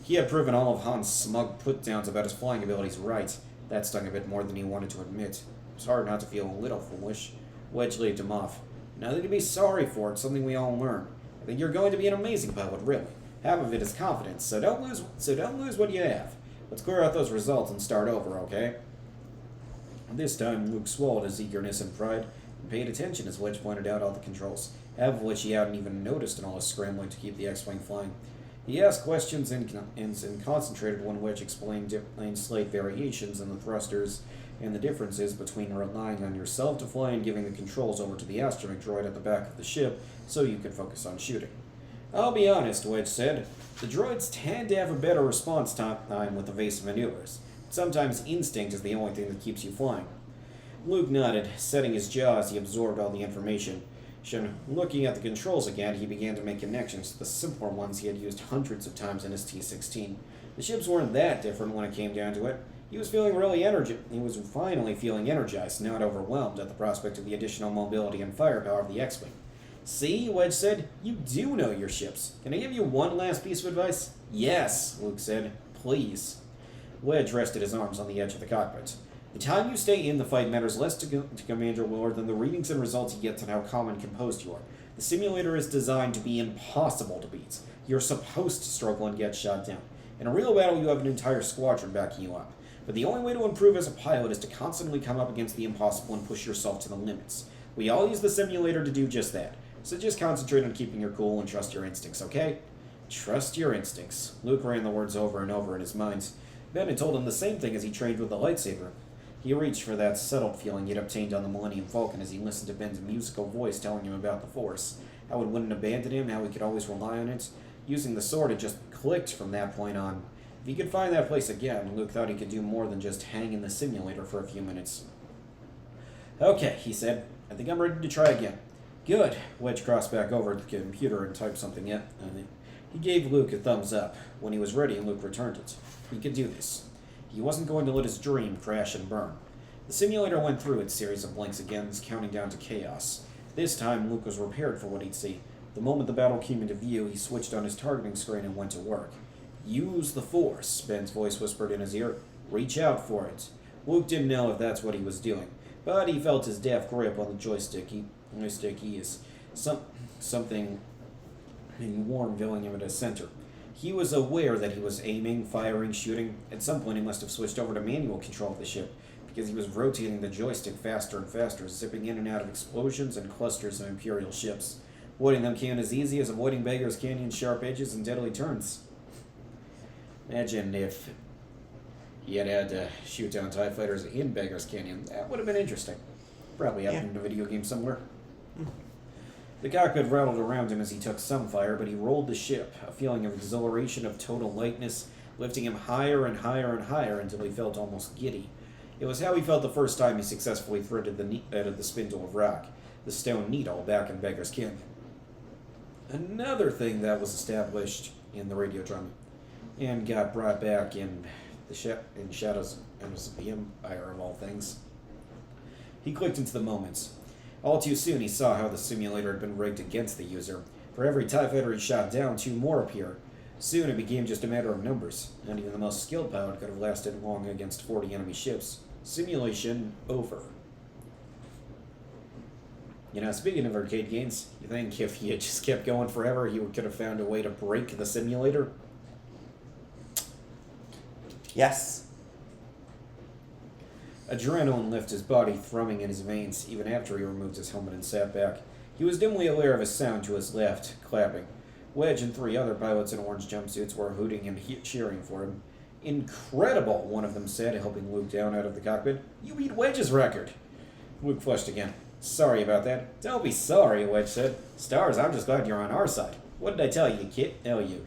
He had proven all of Han's smug put-downs about his flying abilities right. That stung a bit more than he wanted to admit. It was hard not to feel a little foolish. Wedge leaved him off. Nothing to be sorry for, it's something we all learn. I think you're going to be an amazing pilot, really. Half of it is confidence, so don't lose what you have. Let's clear out those results and start over, okay? This time, Luke swallowed his eagerness and pride and paid attention as Wedge pointed out all the controls, half of which he hadn't even noticed in all his scrambling to keep the X-Wing flying. He asked questions and concentrated when Wedge explained slight variations in the thrusters and the differences between relying on yourself to fly and giving the controls over to the astromech droid at the back of the ship so you could focus on shooting. I'll be honest, Wedge said. The droids tend to have a better response time with evasive maneuvers. Sometimes instinct is the only thing that keeps you flying. Luke nodded, setting his jaw as he absorbed all the information. Looking at the controls again, he began to make connections to the simpler ones he had used hundreds of times in his T-16. The ships weren't that different when it came down to it. He was finally feeling energized, not overwhelmed at the prospect of the additional mobility and firepower of the X-Wing. See, Wedge said, you do know your ships. Can I give you one last piece of advice? Yes, Luke said. Please. Wedge rested his arms on the edge of the cockpit. The time you stay in the fight matters less to Commander Lord than the readings and results he gets and how calm and composed you are. The simulator is designed to be impossible to beat. You're supposed to struggle and get shot down. In a real battle, you have an entire squadron backing you up. But the only way to improve as a pilot is to constantly come up against the impossible and push yourself to the limits. We all use the simulator to do just that. So just concentrate on keeping your cool and trust your instincts, okay? Trust your instincts. Luke ran the words over and over in his mind. Ben had told him the same thing as he trained with the lightsaber. He reached for that settled feeling he'd obtained on the Millennium Falcon as he listened to Ben's musical voice telling him about the Force, how it wouldn't abandon him, how he could always rely on it. Using the sword, it just clicked from that point on. If he could find that place again, Luke thought he could do more than just hang in the simulator for a few minutes. Okay, he said. I think I'm ready to try again. Good. Wedge crossed back over to the computer and typed something in. He gave Luke a thumbs up. When he was ready, Luke returned it. He could do this. He wasn't going to let his dream crash and burn. The simulator went through its series of blinks again, counting down to chaos. This time, Luke was prepared for what he'd see. The moment the battle came into view, he switched on his targeting screen and went to work. Use the Force, Ben's voice whispered in his ear. Reach out for it. Luke didn't know if that's what he was doing, but he felt his deft grip on the joystick. Something warm filling him at his center. He was aware that he was aiming, firing, shooting. At some point, he must have switched over to manual control of the ship, because he was rotating the joystick faster and faster, zipping in and out of explosions and clusters of Imperial ships. Avoiding them came as easy as avoiding Beggar's Canyon's sharp edges and deadly turns. Imagine if he had to shoot down TIE fighters in Beggar's Canyon. That would have been interesting. Probably happened in a video game somewhere. The cockpit rattled around him as he took some fire, but he rolled the ship, a feeling of exhilaration, of total lightness, lifting him higher and higher and higher until he felt almost giddy. It was how he felt the first time he successfully threaded the spindle of rock, the stone needle, back in Beggar's Canyon. Another thing that was established in the radio drama and got brought back in Shadows of the Empire, of all things. He clicked into the moments. All too soon, he saw how the simulator had been rigged against the user. For every TIE fighter he shot down, 2 more appeared. Soon it became just a matter of numbers. Not even the most skilled pilot could have lasted long against 40 enemy ships. Simulation over. Speaking of arcade games, you think if he had just kept going forever, he could have found a way to break the simulator? Yes. Adrenaline left his body, thrumming in his veins, even after he removed his helmet and sat back. He was dimly aware of a sound to his left, clapping. Wedge and 3 other pilots in orange jumpsuits were hooting and cheering for him. Incredible, one of them said, helping Luke down out of the cockpit. You beat Wedge's record. Luke flushed again. Sorry about that. Don't be sorry, Wedge said. Stars, I'm just glad you're on our side. What did I tell you, kid?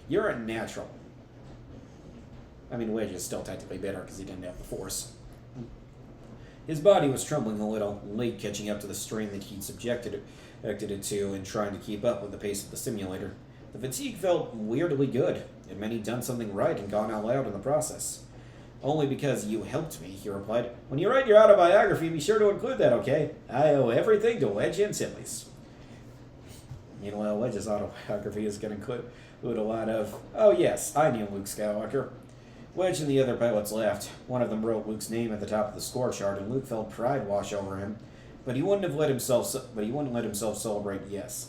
You're a natural. I mean, Wedge is still technically better because he didn't have the Force. His body was trembling a little, late catching up to the strain that he'd subjected it to in trying to keep up with the pace of the simulator. The fatigue felt weirdly good. It meant he'd done something right and gone out loud in the process. Only because you helped me, he replied. When you write your autobiography, be sure to include that, okay? I owe everything to Wedge Antilles. Meanwhile, Wedge's autobiography is going to include a lot of, oh yes, I knew Luke Skywalker. Wedge and the other pilots laughed. One of them wrote Luke's name at the top of the score chart, and Luke felt pride wash over him. But he wouldn't let himself celebrate yet.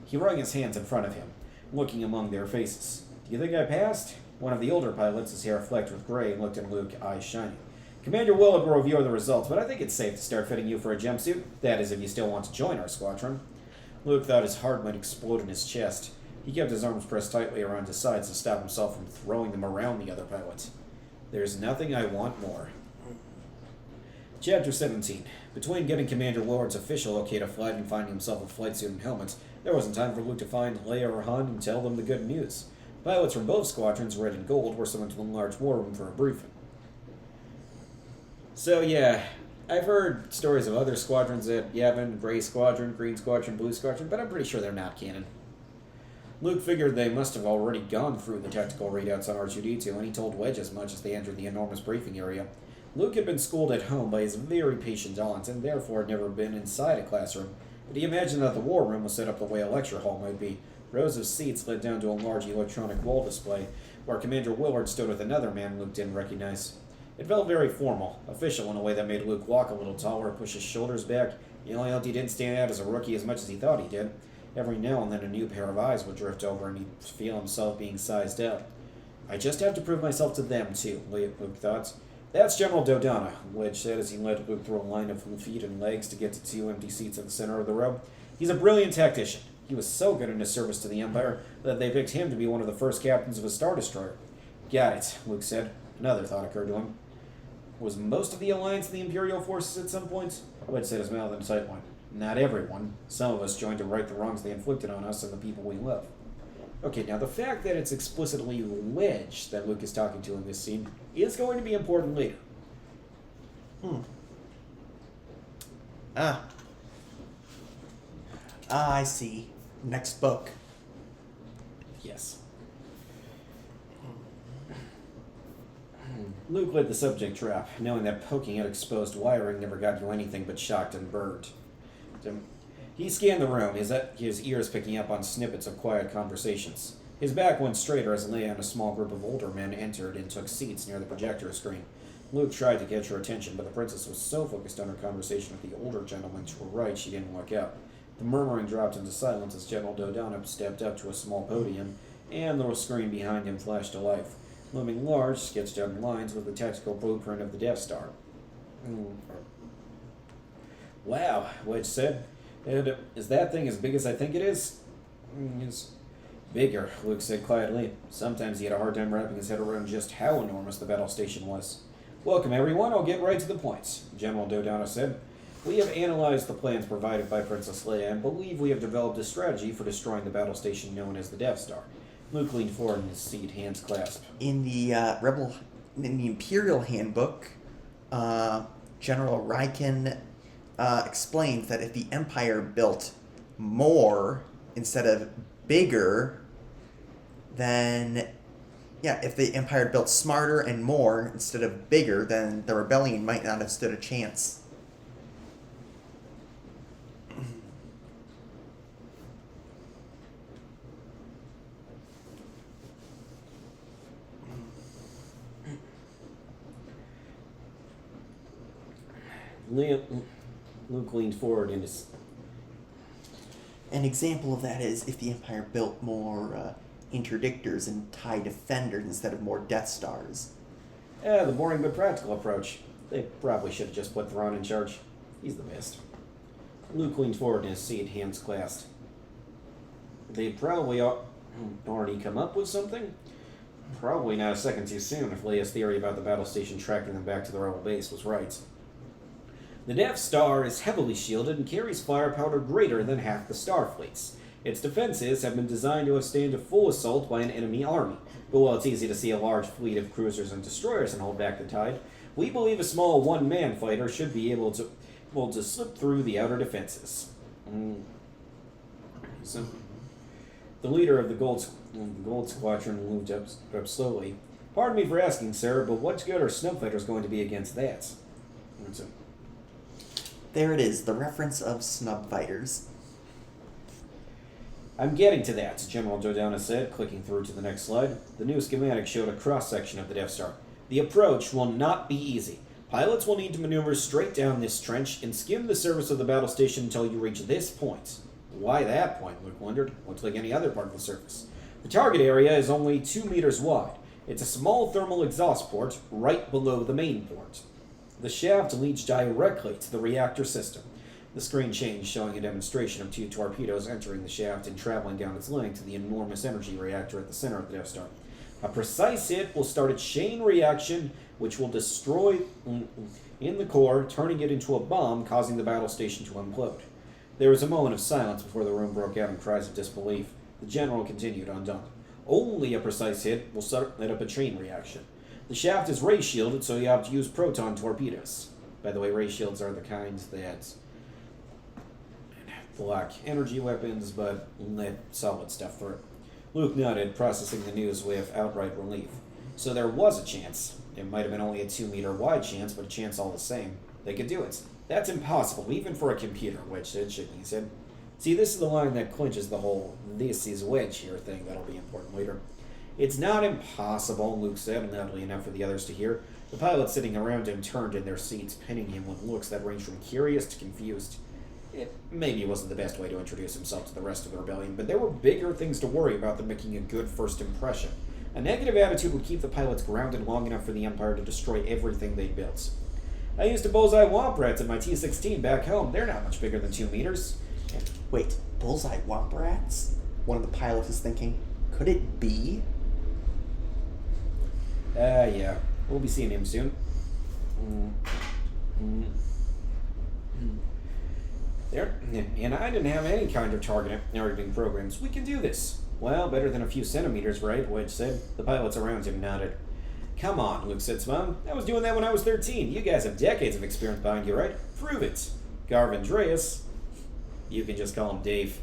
He wrung his hands in front of him, looking among their faces. Do you think I passed? One of the older pilots, his hair flecked with gray, looked at Luke, eyes shining. Commander Willard will review the results, but I think it's safe to start fitting you for a jumpsuit. That is, if you still want to join our squadron. Luke thought his heart might explode in his chest. He kept his arms pressed tightly around his sides to stop himself from throwing them around the other pilot. There's nothing I want more. Chapter 17. Between getting Commander Willard's official okay to flight and finding himself a flight suit and helmet, there wasn't time for Luke to find Leia or Han and tell them the good news. Pilots from both squadrons, red and gold, were summoned to the large war room for a briefing. So yeah, I've heard stories of other squadrons at Yavin, Gray Squadron, Green Squadron, Blue Squadron, but I'm pretty sure they're not canon. Luke figured they must have already gone through the tactical readouts on R2-D2, and he told Wedge as much as they entered the enormous briefing area. Luke had been schooled at home by his very patient aunt, and therefore had never been inside a classroom, but he imagined that the war room was set up the way a lecture hall might be. Rows of seats led down to a large electronic wall display, where Commander Willard stood with another man Luke didn't recognize. It felt very formal, official in a way that made Luke walk a little taller, push his shoulders back. He didn't stand out as a rookie as much as he thought he did. Every now and then a new pair of eyes would drift over, and he'd feel himself being sized up. I just have to prove myself to them, too, Luke thought. That's General Dodonna, Wedge said as he led Luke through a line of feet and legs to get to 2 empty seats at the center of the row. He's a brilliant tactician. He was so good in his service to the Empire that they picked him to be one of the first captains of a Star Destroyer. Got it, Luke said. Another thought occurred to him. Was most of the Alliance in the Imperial forces at some point? Wedge set his mouth in a tight one. Not everyone. Some of us joined to right the wrongs they inflicted on us and the people we love. Okay, now the fact that it's explicitly Wedge that Luke is talking to in this scene is going to be important later. Hmm. Ah. Ah, I see. Next book. Yes. Luke let the subject drop, knowing that poking at exposed wiring never got you anything but shocked and burned. He scanned the room, his ears picking up on snippets of quiet conversations. His back went straighter as Leia and a small group of older men entered and took seats near the projector screen. Luke tried to catch her attention, but the princess was so focused on her conversation with the older gentleman to her right she didn't look up. The murmuring dropped into silence as General Dodonna stepped up to a small podium, and the screen behind him flashed to life. Looming large, sketched out in lines with the tactical blueprint of the Death Star. Wow, Wedge said. Is that thing as big as I think it is? It's bigger, Luke said quietly. Sometimes he had a hard time wrapping his head around just how enormous the battle station was. Welcome, everyone. I'll get right to the point, General Dodonna said. We have analyzed the plans provided by Princess Leia and believe we have developed a strategy for destroying the battle station known as the Death Star. Luke leaned forward in his seat, hands clasped. In the Imperial Handbook, General Ryken explained that if the Empire built more instead of bigger, then if the Empire built smarter and more instead of bigger, then the rebellion might not have stood a chance. Luke leaned forward in his... An example of that is if the Empire built more interdictors and TIE defenders instead of more Death Stars. The boring but practical approach. They probably should have just put Thrawn in charge. He's the best. Luke leaned forward in his seat, hands clasped. They'd probably already come up with something? Probably not a second too soon if Leia's theory about the battle station tracking them back to the rebel base was right. The Death Star is heavily shielded and carries firepower greater than half the Starfleet's. Its defenses have been designed to withstand a full assault by an enemy army, but while it's easy to see a large fleet of cruisers and destroyers and hold back the tide, we believe a small one-man fighter should be able to slip through the outer defenses. So, the leader of the Gold Squadron moved up slowly. Pardon me for asking, sir, but what good are snub fighters going to be against that? There it is, the reference of snub fighters. I'm getting to that, General Dodonna said, clicking through to the next slide. The new schematic showed a cross-section of the Death Star. The approach will not be easy. Pilots will need to maneuver straight down this trench and skim the surface of the battle station until you reach this point. Why that point, Luke wondered. Looks like any other part of the surface. The target area is only 2 meters wide. It's a small thermal exhaust port right below the main port. The shaft leads directly to the reactor system. The screen changed, showing a demonstration of 2 torpedoes entering the shaft and traveling down its length to the enormous energy reactor at the center of the Death Star. A precise hit will start a chain reaction which will destroy in the core, turning it into a bomb, causing the battle station to implode. There was a moment of silence before the room broke out in cries of disbelief. The general continued undaunted. Only a precise hit will set up a chain reaction. The shaft is ray shielded, so you have to use proton torpedoes. By the way, ray shields are the kinds that block energy weapons, but let solid stuff through. Luke nodded, processing the news with outright relief. So there was a chance. It might have been only a 2-meter wide chance, but a chance all the same. They could do it. That's impossible, even for a computer, Wedge said, shaking his head. See, this is the line that clinches the whole "this is Wedge" here thing that'll be important later. It's not impossible, Luke said, and loudly enough for the others to hear. The pilots sitting around him turned in their seats, pinning him with looks that ranged from curious to confused. It maybe wasn't the best way to introduce himself to the rest of the rebellion, but there were bigger things to worry about than making a good first impression. A negative attitude would keep the pilots grounded long enough for the Empire to destroy everything they built. I used to bullseye womp rats in my T-16 back home. They're not much bigger than 2 meters. Wait, bullseye womp rats? One of the pilots is thinking, could it be? Yeah. We'll be seeing him soon. There, and I didn't have any kind of targeting programs. We can do this. Well, better than a few centimeters, right? Wedge said. The pilots around him nodded. Come on, Luke said, smiling. I was doing that when I was 13. You guys have decades of experience behind you, right? Prove it. Garvin you can just call him Dave.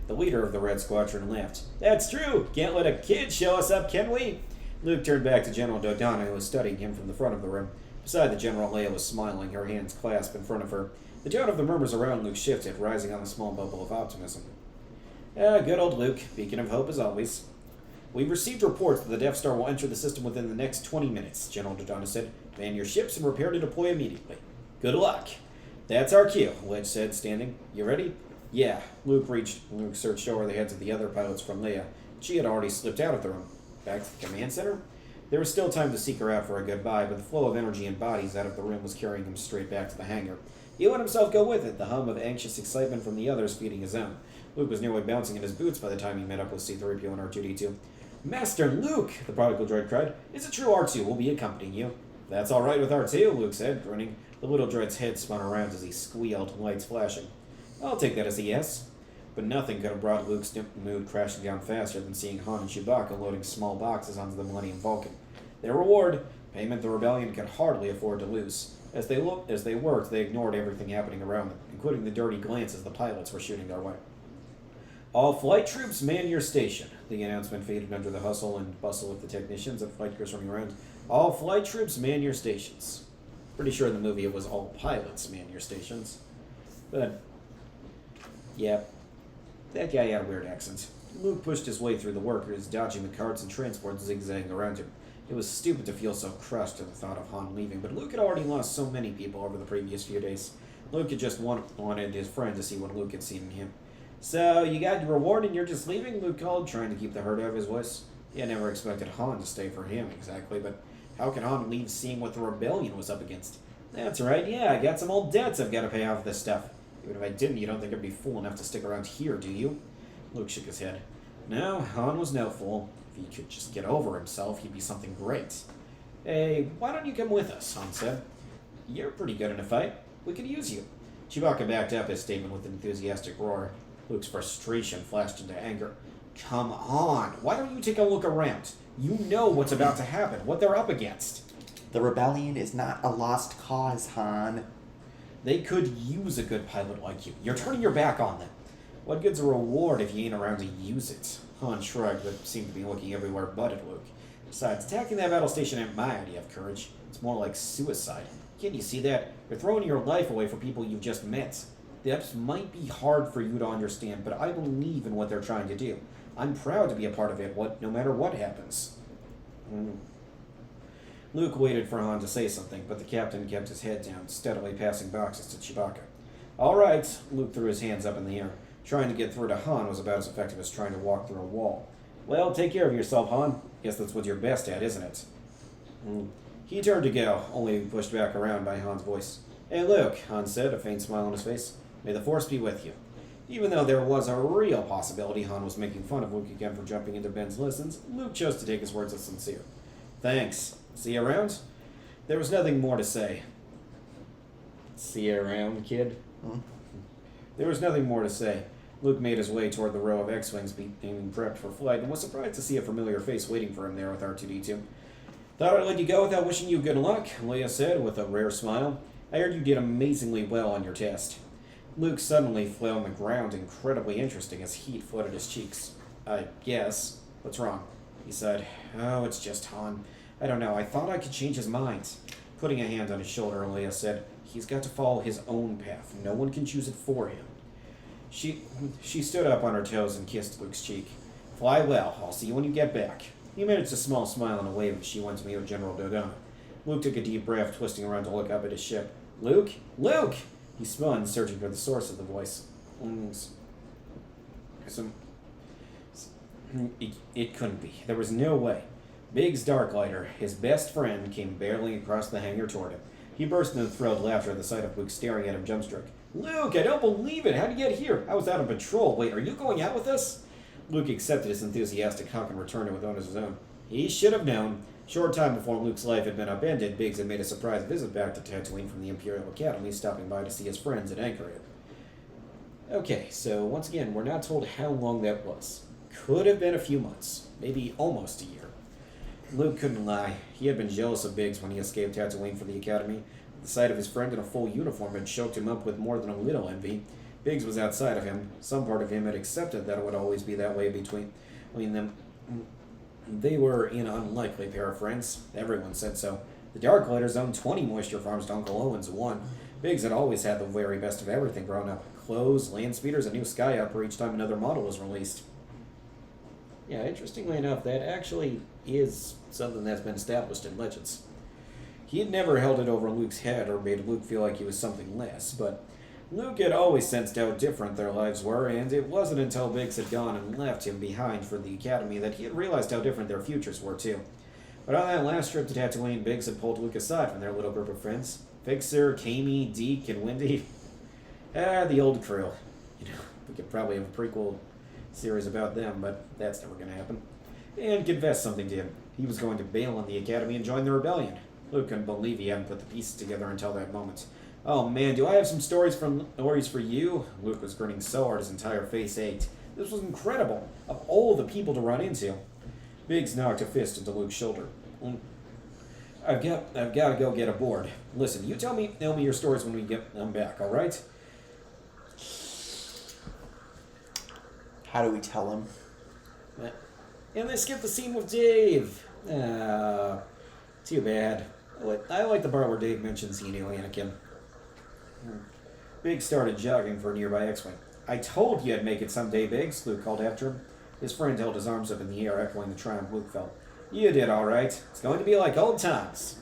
The leader of the Red Squadron laughed. That's true. Can't let a kid show us up, can we? Luke turned back to General Dodonna, who was studying him from the front of the room. Beside the General, Leia was smiling, her hands clasped in front of her. The tone of the murmurs around Luke shifted, rising on a small bubble of optimism. Good old Luke, beacon of hope as always. We've received reports that the Death Star will enter the system within the next 20 minutes, General Dodonna said. Man your ships and prepare to deploy immediately. Good luck. That's our cue, Wedge said, standing. You ready? Yeah. Luke searched over the heads of the other pilots from Leia. She had already slipped out of the room. Back to the command center? There was still time to seek her out for a goodbye, but the flow of energy and bodies out of the room was carrying him straight back to the hangar. He let himself go with it, the hum of anxious excitement from the others feeding his own. Luke was nearly bouncing in his boots by the time he met up with C-3PO and R2-D2. Master Luke, the prodigal droid cried. Is it true R2 will be accompanying you? That's all right with R2, Luke said, grinning. The little droid's head spun around as he squealed, lights flashing. I'll take that as a yes. But nothing could have brought Luke's mood crashing down faster than seeing Han and Chewbacca loading small boxes onto the Millennium Falcon. Their reward, payment the rebellion could hardly afford to lose. As they worked, they ignored everything happening around them, including the dirty glances the pilots were shooting their way. All flight troops, man your station. The announcement faded under the hustle and bustle of the technicians and flight crews running around. All flight troops, man your stations. Pretty sure in the movie it was all pilots, man your stations. But, yeah, that guy had a weird accent. Luke pushed his way through the workers, dodging the carts and transports zigzagging around him. It was stupid to feel so crushed at the thought of Han leaving, but Luke had already lost so many people over the previous few days. Luke had just wanted his friend to see what Luke had seen in him. So, you got your reward and you're just leaving? Luke called, trying to keep the hurt out of his voice. He had never expected Han to stay for him, exactly, but how could Han leave seeing what the rebellion was up against? That's right, yeah, I got some old debts I've got to pay off this stuff. Even if I didn't, you don't think I'd be fool enough to stick around here, do you? Luke shook his head. No, Han was no fool. If he could just get over himself, he'd be something great. Hey, why don't you come with us, Han said. You're pretty good in a fight. We could use you. Chewbacca backed up his statement with an enthusiastic roar. Luke's frustration flashed into anger. Come on, why don't you take a look around? You know what's about to happen, what they're up against. The rebellion is not a lost cause, Han. They could use a good pilot like you. You're turning your back on them. What good's a reward if you ain't around to use it? Han shrugged, but seemed to be looking everywhere but at Luke. Besides, attacking that battle station ain't my idea of courage. It's more like suicide. Can't you see that? You're throwing your life away for people you've just met. That might be hard for you to understand, but I believe in what they're trying to do. I'm proud to be a part of it, no matter what happens. Luke waited for Han to say something, but the captain kept his head down, steadily passing boxes to Chewbacca. All right, Luke threw his hands up in the air. Trying to get through to Han was about as effective as trying to walk through a wall. Well, take care of yourself, Han. Guess that's what you're best at, isn't it? He turned to go, only pushed back around by Han's voice. Hey, Luke, Han said, a faint smile on his face. May the Force be with you. Even though there was a real possibility Han was making fun of Luke again for jumping into Ben's lessons, Luke chose to take his words as sincere. Thanks. See you around? There was nothing more to say. See you around, kid? There was nothing more to say. Luke made his way toward the row of X-Wings being prepped for flight and was surprised to see a familiar face waiting for him there with R2-D2. Thought I'd let you go without wishing you good luck, Leia said with a rare smile. I heard you did amazingly well on your test. Luke suddenly fell on the ground, incredibly interesting as heat flooded his cheeks. I guess. What's wrong? He sighed. Oh, it's just Han. I don't know, I thought I could change his mind. Putting a hand on his shoulder, Leia said, he's got to follow his own path. No one can choose it for him. She stood up on her toes and kissed Luke's cheek. Fly well. I'll see you when you get back. He managed a small smile and a wave as she went to meet with General Dodonna. Luke took a deep breath, twisting around to look up at his ship. Luke? Luke! He spun, searching for the source of the voice. It couldn't be. There was no way. Biggs Darklighter, his best friend, came barreling across the hangar toward him. He burst into thrilled laughter at the sight of Luke staring at him dumbstruck. Luke, I don't believe it! How'd you get here? I was out on patrol. Wait, are you going out with us? Luke accepted his enthusiastic hug and returned it with on his own. He should have known. Short time before Luke's life had been upended, Biggs had made a surprise visit back to Tatooine from the Imperial Academy, stopping by to see his friends at Anchorage. Okay, so once again, we're not told how long that was. Could have been a few months, maybe almost a year. Luke couldn't lie. He had been jealous of Biggs when he escaped Tatooine for the Academy. The sight of his friend in a full uniform had choked him up with more than a little envy. Biggs was outside of him. Some part of him had accepted that it would always be that way between them. They were an unlikely pair of friends. Everyone said so. The Darklighters owned 20 moisture farms to Uncle Owen's one. Biggs had always had the very best of everything growing up. Clothes, land speeders, a new sky upper each time another model was released. Yeah, interestingly enough, that actually is something that's been established in Legends. He had never held it over Luke's head or made Luke feel like he was something less, but Luke had always sensed how different their lives were, and it wasn't until Biggs had gone and left him behind for the Academy that he had realized how different their futures were, too. But on that last trip to Tatooine, Biggs had pulled Luke aside from their little group of friends. Fixer, Kami, Deke, and Wendy. The old crew. You know, we could probably have a prequel series about them, but that's never going to happen. And confess something to him. He was going to bail on the Academy and join the rebellion. Luke couldn't believe he hadn't put the pieces together until that moment. Oh man, do I have some stories for you? Luke was grinning so hard his entire face ached. This was incredible. Of all the people to run into. Biggs knocked a fist into Luke's shoulder. I've got to go get aboard. Listen, you tell me your stories when we get them back, all right? How do we tell him? And they skipped the scene with Dave. Too bad. I like the part where Dave mentions he knew Anakin. Biggs started jogging for a nearby X-Wing. I told you I'd make it someday, Biggs, Luke called after him. His friend held his arms up in the air, echoing the triumph Luke felt. You did all right. It's going to be like old times.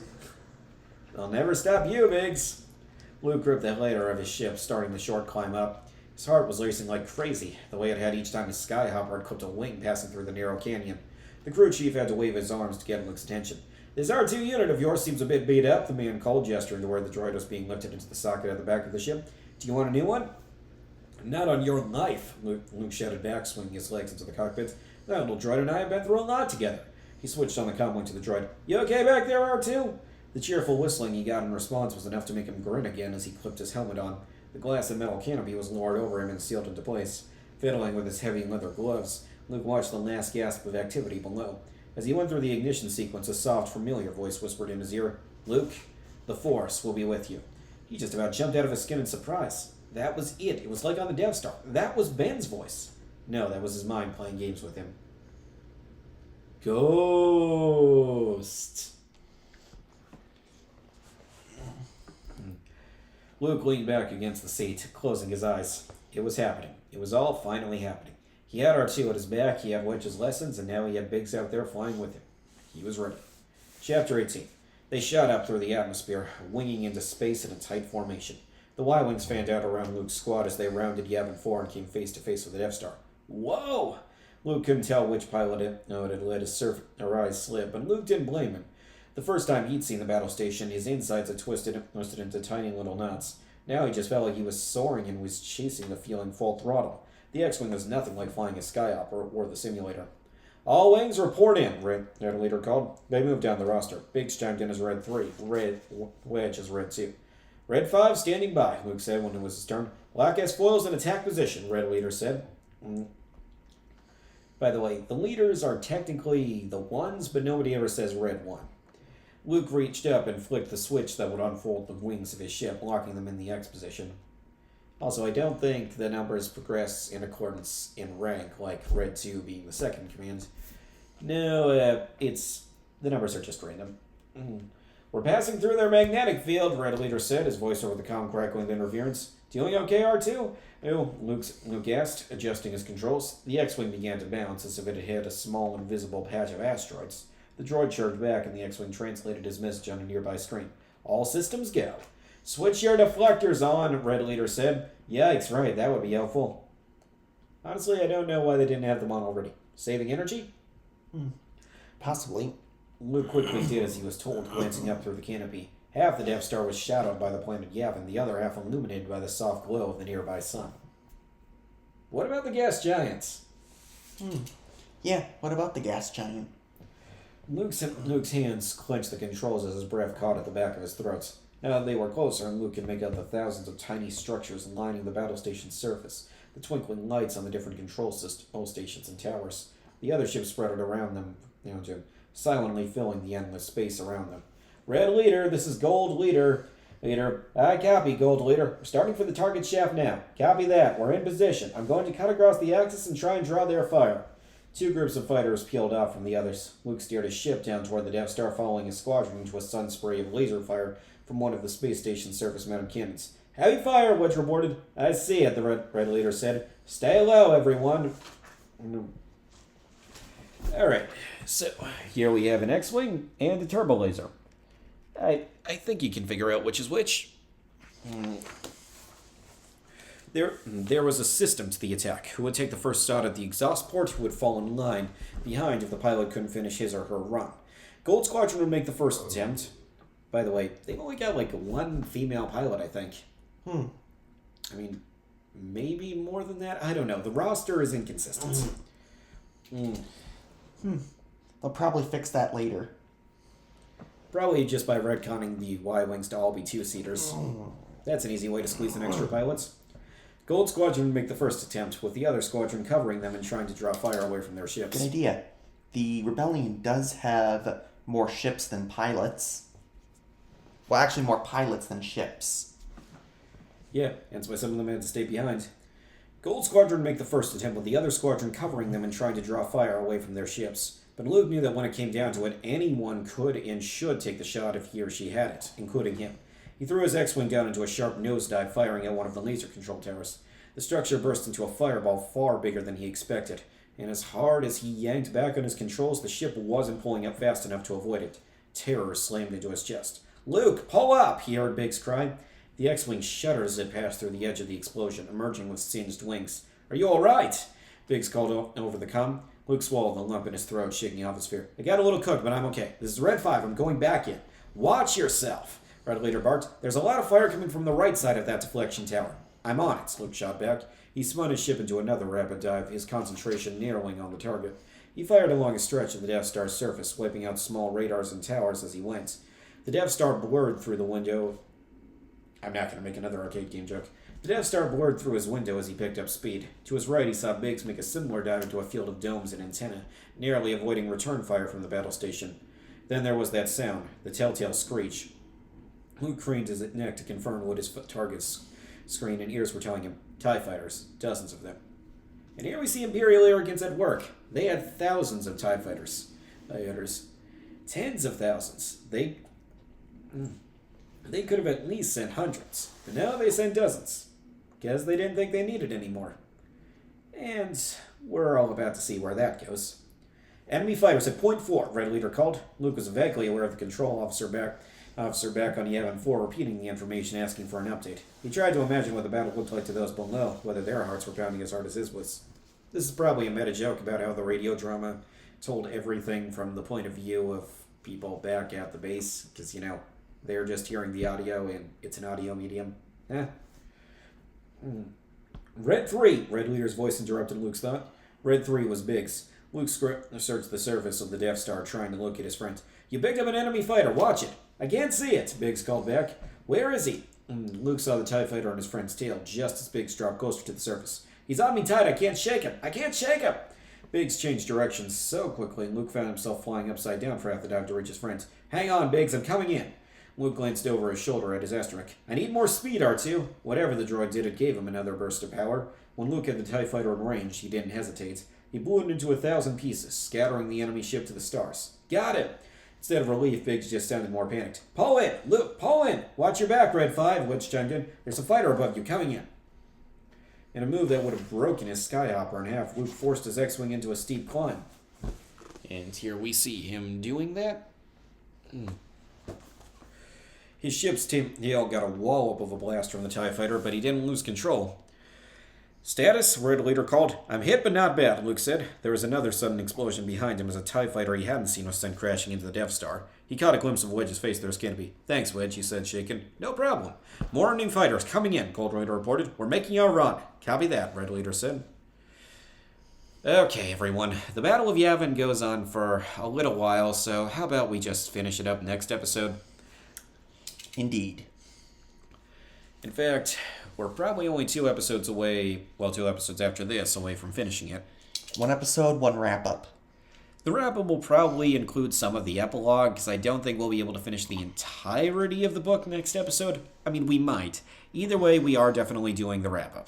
They'll never stop you, Biggs. Luke gripped the header of his ship, starting the short climb up. His heart was racing like crazy, the way it had each time his skyhopper had clipped a wing passing through the narrow canyon. The crew chief had to wave his arms to get Luke's attention. This R2 unit of yours seems a bit beat up, the man called, gesturing to where the droid was being lifted into the socket at the back of the ship. Do you want a new one? Not on your life, Luke shouted back, swinging his legs into the cockpit. That little droid and I have been through a lot together. He switched on the comlink to the droid. You okay back there, R2? The cheerful whistling he got in response was enough to make him grin again as he clipped his helmet on. The glass and metal canopy was lowered over him and sealed into place. Fiddling with his heavy leather gloves, Luke watched the last gasp of activity below. As he went through the ignition sequence, a soft, familiar voice whispered in his ear, Luke, the Force will be with you. He just about jumped out of his skin in surprise. That was it. It was like on the Death Star. That was Ben's voice. No, that was his mind playing games with him. Ghost. Luke leaned back against the seat, closing his eyes. It was happening. It was all finally happening. He had R2 at his back, he had Wedge's lessons, and now he had Biggs out there flying with him. He was ready. Chapter 18. They shot up through the atmosphere, winging into space in a tight formation. The Y-Wings fanned out around Luke's squad as they rounded Yavin 4 and came face to face with the Death Star. Whoa! Luke couldn't tell which pilot it had let his eyes slip, and Luke didn't blame him. The first time he'd seen the battle station, his insides had twisted into tiny little knots. Now he just felt like he was soaring and was chasing the feeling full throttle. The X-Wing was nothing like flying a Skyhopper or the simulator. All wings report in, Red Leader called. They moved down the roster. Biggs chimed in as Red 3, Wedge as Red 2. Red 5 standing by, Luke said when it was his turn. Lock S foils in attack position, Red Leader said. By the way, the leaders are technically the ones, but nobody ever says Red 1. Luke reached up and flicked the switch that would unfold the wings of his ship, locking them in the X position. Also, I don't think the numbers progress in accordance in rank, like Red 2 being the second command. No, the numbers are just random. We're passing through their magnetic field, Red Leader said, his voice over the comm crackling with interference. Doing okay, R2? Oh, Luke asked, adjusting his controls. The X-Wing began to bounce as if it had hit a small invisible patch of asteroids. The droid charged back, and the X-Wing translated his message on a nearby screen. All systems go. Switch your deflectors on, Red Leader said. Yikes, right, that would be helpful. Honestly, I don't know why they didn't have them on already. Saving energy? Possibly. Luke quickly did as he was told, glancing up through the canopy. Half the Death Star was shadowed by the planet Yavin, the other half illuminated by the soft glow of the nearby sun. What about the gas giants? Yeah, what about the gas giant? Luke's hands clenched the controls as his breath caught at the back of his throat. They were closer, and Luke could make out the thousands of tiny structures lining the battle station's surface, the twinkling lights on the different control stations and towers. The other ships spread around them, silently filling the endless space around them. Red Leader, this is Gold Leader. Leader, I copy, Gold Leader. We're starting for the target shaft now. Copy that. We're in position. I'm going to cut across the axis and try and draw their fire. Two groups of fighters peeled off from the others. Luke steered his ship down toward the Death Star, following his squadron into a sun spray of laser fire from one of the space station's surface-mounted cannons. Heavy fire, Wedge reported. I see it, the Red Leader said. Stay low, everyone. Alright, so here we have an X-Wing and a turbo laser. I think you can figure out which is which. There was a system to the attack. Who would take the first shot at the exhaust port, who would fall in line behind if the pilot couldn't finish his or her run. Gold Squadron would make the first attempt. By the way, they've only got like one female pilot, I think. I mean, maybe more than that? I don't know. The roster is inconsistent. They'll probably fix that later. Probably just by retconning the Y-Wings to all be two-seaters. That's an easy way to squeeze in extra pilots. Gold Squadron would make the first attempt, with the other squadron covering them and trying to draw fire away from their ships. Good idea. The Rebellion does have more ships than pilots. Well, actually more pilots than ships. Yeah, hence why some of them had to stay behind. Gold Squadron would make the first attempt, with the other squadron covering them and trying to draw fire away from their ships. But Luke knew that when it came down to it, anyone could and should take the shot if he or she had it, including him. He threw his X-Wing down into a sharp nosedive, firing at one of the laser control towers. The structure burst into a fireball far bigger than he expected, and as hard as he yanked back on his controls, the ship wasn't pulling up fast enough to avoid it. Terror slammed into his chest. "Luke, pull up!" he heard Biggs cry. The X-Wing shuddered as it passed through the edge of the explosion, emerging with singed wings. "Are you all right?" Biggs called over the comm. Luke swallowed the lump in his throat, shaking off his fear. "I got a little cooked, but I'm okay. This is Red 5. I'm going back in. Watch yourself!" Red Leader barked. "There's a lot of fire coming from the right side of that deflection tower." "I'm on it," Luke shot back. He spun his ship into another rapid dive, his concentration narrowing on the target. He fired along a stretch of the Death Star's surface, wiping out small radars and towers as he went. The Death Star blurred through the window. I'm not going to make another arcade game joke. The Death Star blurred through his window as he picked up speed. To his right, he saw Biggs make a similar dive into a field of domes and antennae, narrowly avoiding return fire from the battle station. Then there was that sound, the telltale screech. Luke craned his neck to confirm what his target's screen and ears were telling him. TIE fighters, dozens of them. And here we see Imperial arrogance at work. They had thousands of TIE fighters. Tens of thousands. They could have at least sent hundreds, but now they sent dozens, because they didn't think they needed any more. And we're all about to see where that goes. "Enemy fighters at point 4, Red Leader called. Luke was vaguely aware of the control officer back on Yavin 4 repeating the information, asking for an update. He tried to imagine what the battle looked like to those below, whether their hearts were pounding as hard as his was. This is probably a meta joke about how the radio drama told everything from the point of view of people back at the base, because, they're just hearing the audio, and it's an audio medium. Red 3, Red Leader's voice interrupted Luke's thought. Red 3 was Biggs. Luke searched the surface of the Death Star, trying to locate his friend. "You picked up an enemy fighter. Watch it." "I can't see it," Biggs called back. "Where is he?" Luke saw the TIE fighter on his friend's tail just as Biggs dropped closer to the surface. "He's on me tight. I can't shake him. I can't shake him." Biggs changed directions so quickly, and Luke found himself flying upside down for half the dive to reach his friends. "Hang on, Biggs. I'm coming in." Luke glanced over his shoulder at his astromech. "I need more speed, R2. Whatever the droid did, it gave him another burst of power. When Luke had the TIE fighter in range, he didn't hesitate. He blew it into 1,000 pieces, scattering the enemy ship to the stars. "Got it!" Instead of relief, Biggs just sounded more panicked. "Pull in! Luke, pull in! Watch your back, Red 5, Wedge chimed in. "There's a fighter above you, coming in." In a move that would have broken his Skyhopper in half, Luke forced his X-Wing into a steep climb. And here we see him doing that. His ship's tail got a wallop of a blast from the TIE fighter, but he didn't lose control. "Status," Red Leader called. "I'm hit, but not bad," Luke said. There was another sudden explosion behind him as a TIE fighter he hadn't seen was sent crashing into the Death Star. He caught a glimpse of Wedge's face through his canopy. "Thanks, Wedge," he said, shaken. "No problem." "More enemy fighters coming in," Gold Leader reported. "We're making our run." "Copy that," Red Leader said. Okay, everyone. The Battle of Yavin goes on for a little while, so how about we just finish it up next episode? Indeed. In fact, we're probably only 2 episodes away, well, 2 episodes after this, away from finishing it. One episode, one wrap up. The wrap-up will probably include some of the epilogue, because I don't think we'll be able to finish the entirety of the book next episode. I mean, we might. Either way, we are definitely doing the wrap-up.